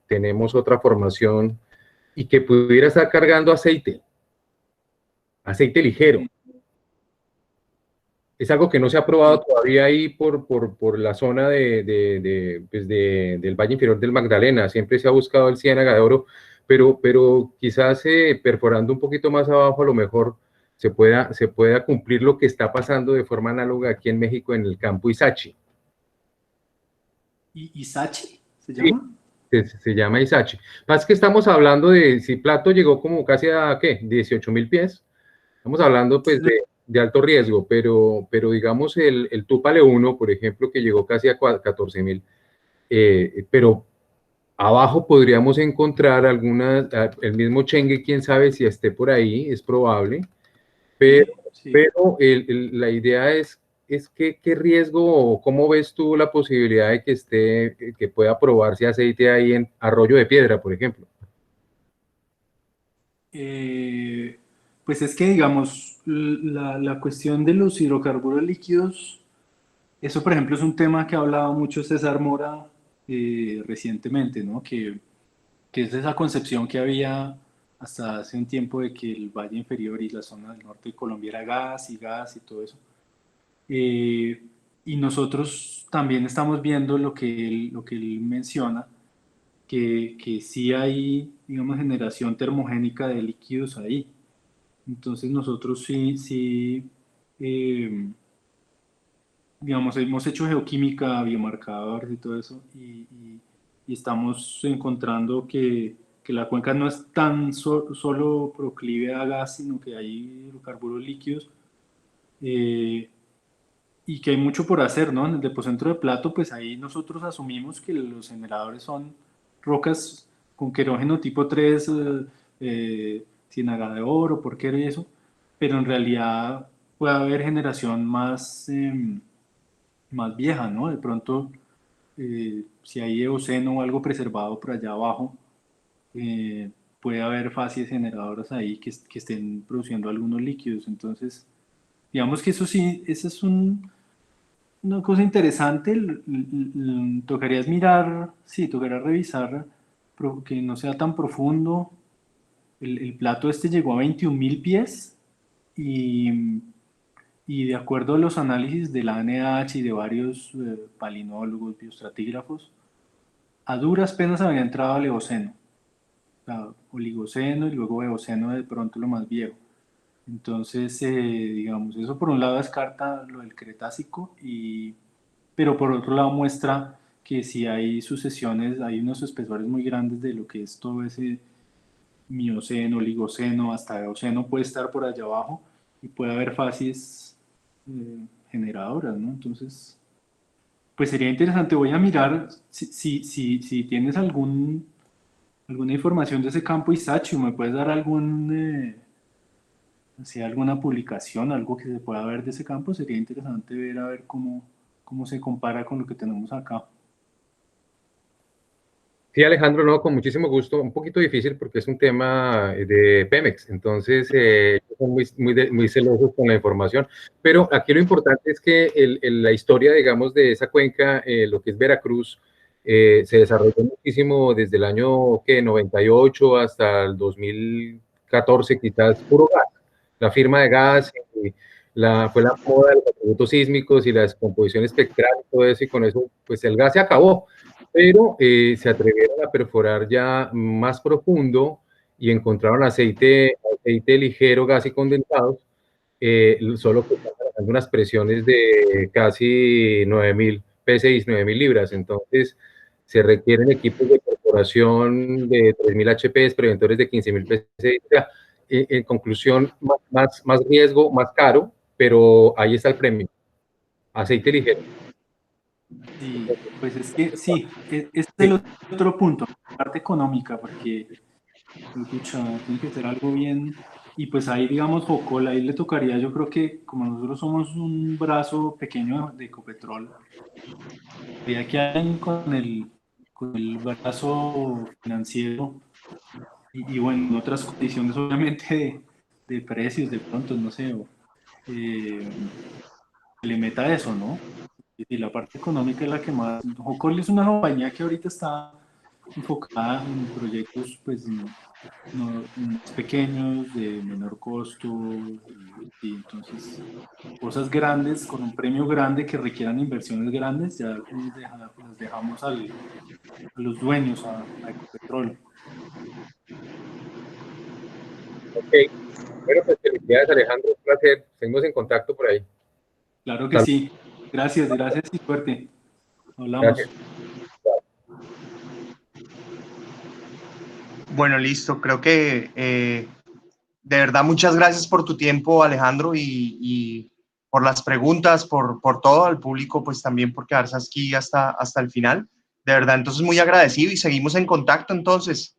tenemos otra formación y que pudiera estar cargando aceite ligero. Es algo que no se ha probado todavía ahí por la zona del Valle Inferior del Magdalena. Siempre se ha buscado el ciénaga de oro, pero quizás perforando un poquito más abajo a lo mejor se pueda cumplir lo que está pasando de forma análoga aquí en México en el campo Ixachi. ¿Ixachi se llama? Se llama Ixachi. Pasa que estamos hablando de, si Plato llegó como casi a, ¿qué? 18.000 pies. Estamos hablando pues de alto riesgo, pero digamos el Túpale 1, por ejemplo, que llegó casi a 14.000, pero abajo podríamos encontrar el mismo Chengue, quién sabe si esté por ahí, es probable, pero la idea es qué riesgo o cómo ves tú la posibilidad de que pueda probarse aceite ahí en Arroyo de Piedra, por ejemplo. Pues es que, digamos, la cuestión de los hidrocarburos líquidos, eso, por ejemplo, es un tema que ha hablado mucho César Mora recientemente, ¿no? Que es esa concepción que había hasta hace un tiempo de que el Valle Inferior y la zona del norte de Colombia era gas y todo eso. Y y nosotros también estamos viendo lo que él menciona, que sí hay, digamos, generación termogénica de líquidos ahí. Entonces nosotros sí digamos, hemos hecho geoquímica, biomarcadores y todo eso, y estamos encontrando que la cuenca no es tan solo proclive a gas, sino que hay hidrocarburos líquidos, y que hay mucho por hacer, ¿no? En el Depocentro de Plato, pues ahí nosotros asumimos que los generadores son rocas con querógeno tipo 3, ciénaga de oro, porquero y eso, pero en realidad puede haber generación más vieja, ¿no? De pronto, si hay eoceno o algo preservado por allá abajo, puede haber facies generadoras ahí que estén produciendo algunos líquidos. Entonces, digamos que eso sí, esa es una cosa interesante. Tocaría mirar, sí, tocaría revisar, que no sea tan profundo. El plato este llegó a 21.000 pies y de acuerdo a los análisis de la ANH y de varios palinólogos, bioestratígrafos, a duras penas había entrado al Eoceno, o sea, Oligoceno y luego Eoceno de pronto lo más viejo. Entonces, digamos, eso por un lado descarta lo del Cretácico, pero por otro lado muestra que si hay sucesiones, hay unos espesores muy grandes de lo que es todo ese Mioceno, Oligoceno, hasta Eoceno puede estar por allá abajo y puede haber facies generadoras, ¿no? Entonces, pues sería interesante. Voy a mirar si tienes alguna información de ese campo, Isachi, ¿me puedes dar si hay alguna publicación, algo que se pueda ver de ese campo? Sería interesante ver a ver cómo se compara con lo que tenemos acá. Sí, Alejandro, no, con muchísimo gusto. Un poquito difícil porque es un tema de Pemex, entonces son muy celosos con la información. Pero aquí lo importante es que la historia, digamos, de esa cuenca, lo que es Veracruz, se desarrolló muchísimo desde el año 98 hasta el 2014, quizás puro gas. La firma de gas, fue la moda de los atributos sísmicos y la descomposición espectral, todo eso, y con eso, pues el gas se acabó. Pero se atrevieron a perforar ya más profundo y encontraron aceite ligero, gas y condensados, solo que están manejando unas presiones de casi 9.000 PSI, 9.000 libras. Entonces, se requieren equipos de perforación de 3.000 HPs, preventores de 15.000 PSI. O sea, en conclusión, más riesgo, más caro, pero ahí está el premio. Aceite ligero. Sí, pues es que sí, es el otro punto, la parte económica, porque escucha, tiene que ser algo bien, y pues ahí digamos Jocol, ahí le tocaría, yo creo que como nosotros somos un brazo pequeño de Ecopetrol, habría que alguien con el brazo financiero y bueno, en otras condiciones obviamente de precios de pronto, no sé, le meta eso, ¿no? Y la parte económica es la que más. Jocol es una compañía que ahorita está enfocada en proyectos pues más pequeños, de menor costo, y entonces cosas grandes con un premio grande que requieran inversiones grandes, ya las dejamos a los dueños, a Ecopetrol. Ok, bueno, pues felicidades, Alejandro, un placer, seguimos en contacto por ahí. Claro que sí, gracias y suerte, hablamos. Gracias. Bueno, listo. Creo que de verdad muchas gracias por tu tiempo, Alejandro, y por las preguntas, por todo, al público, pues también por quedarse aquí hasta el final. De verdad, entonces muy agradecido y seguimos en contacto entonces.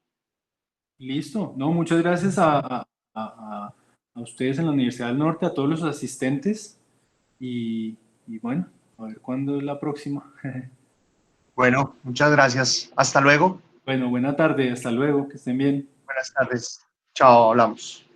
Listo, no, muchas gracias a ustedes en la Universidad del Norte, a todos los asistentes, y bueno, a ver cuándo es la próxima. Bueno, muchas gracias. Hasta luego. Bueno, buena tarde, hasta luego, que estén bien. Buenas tardes. Chao, hablamos.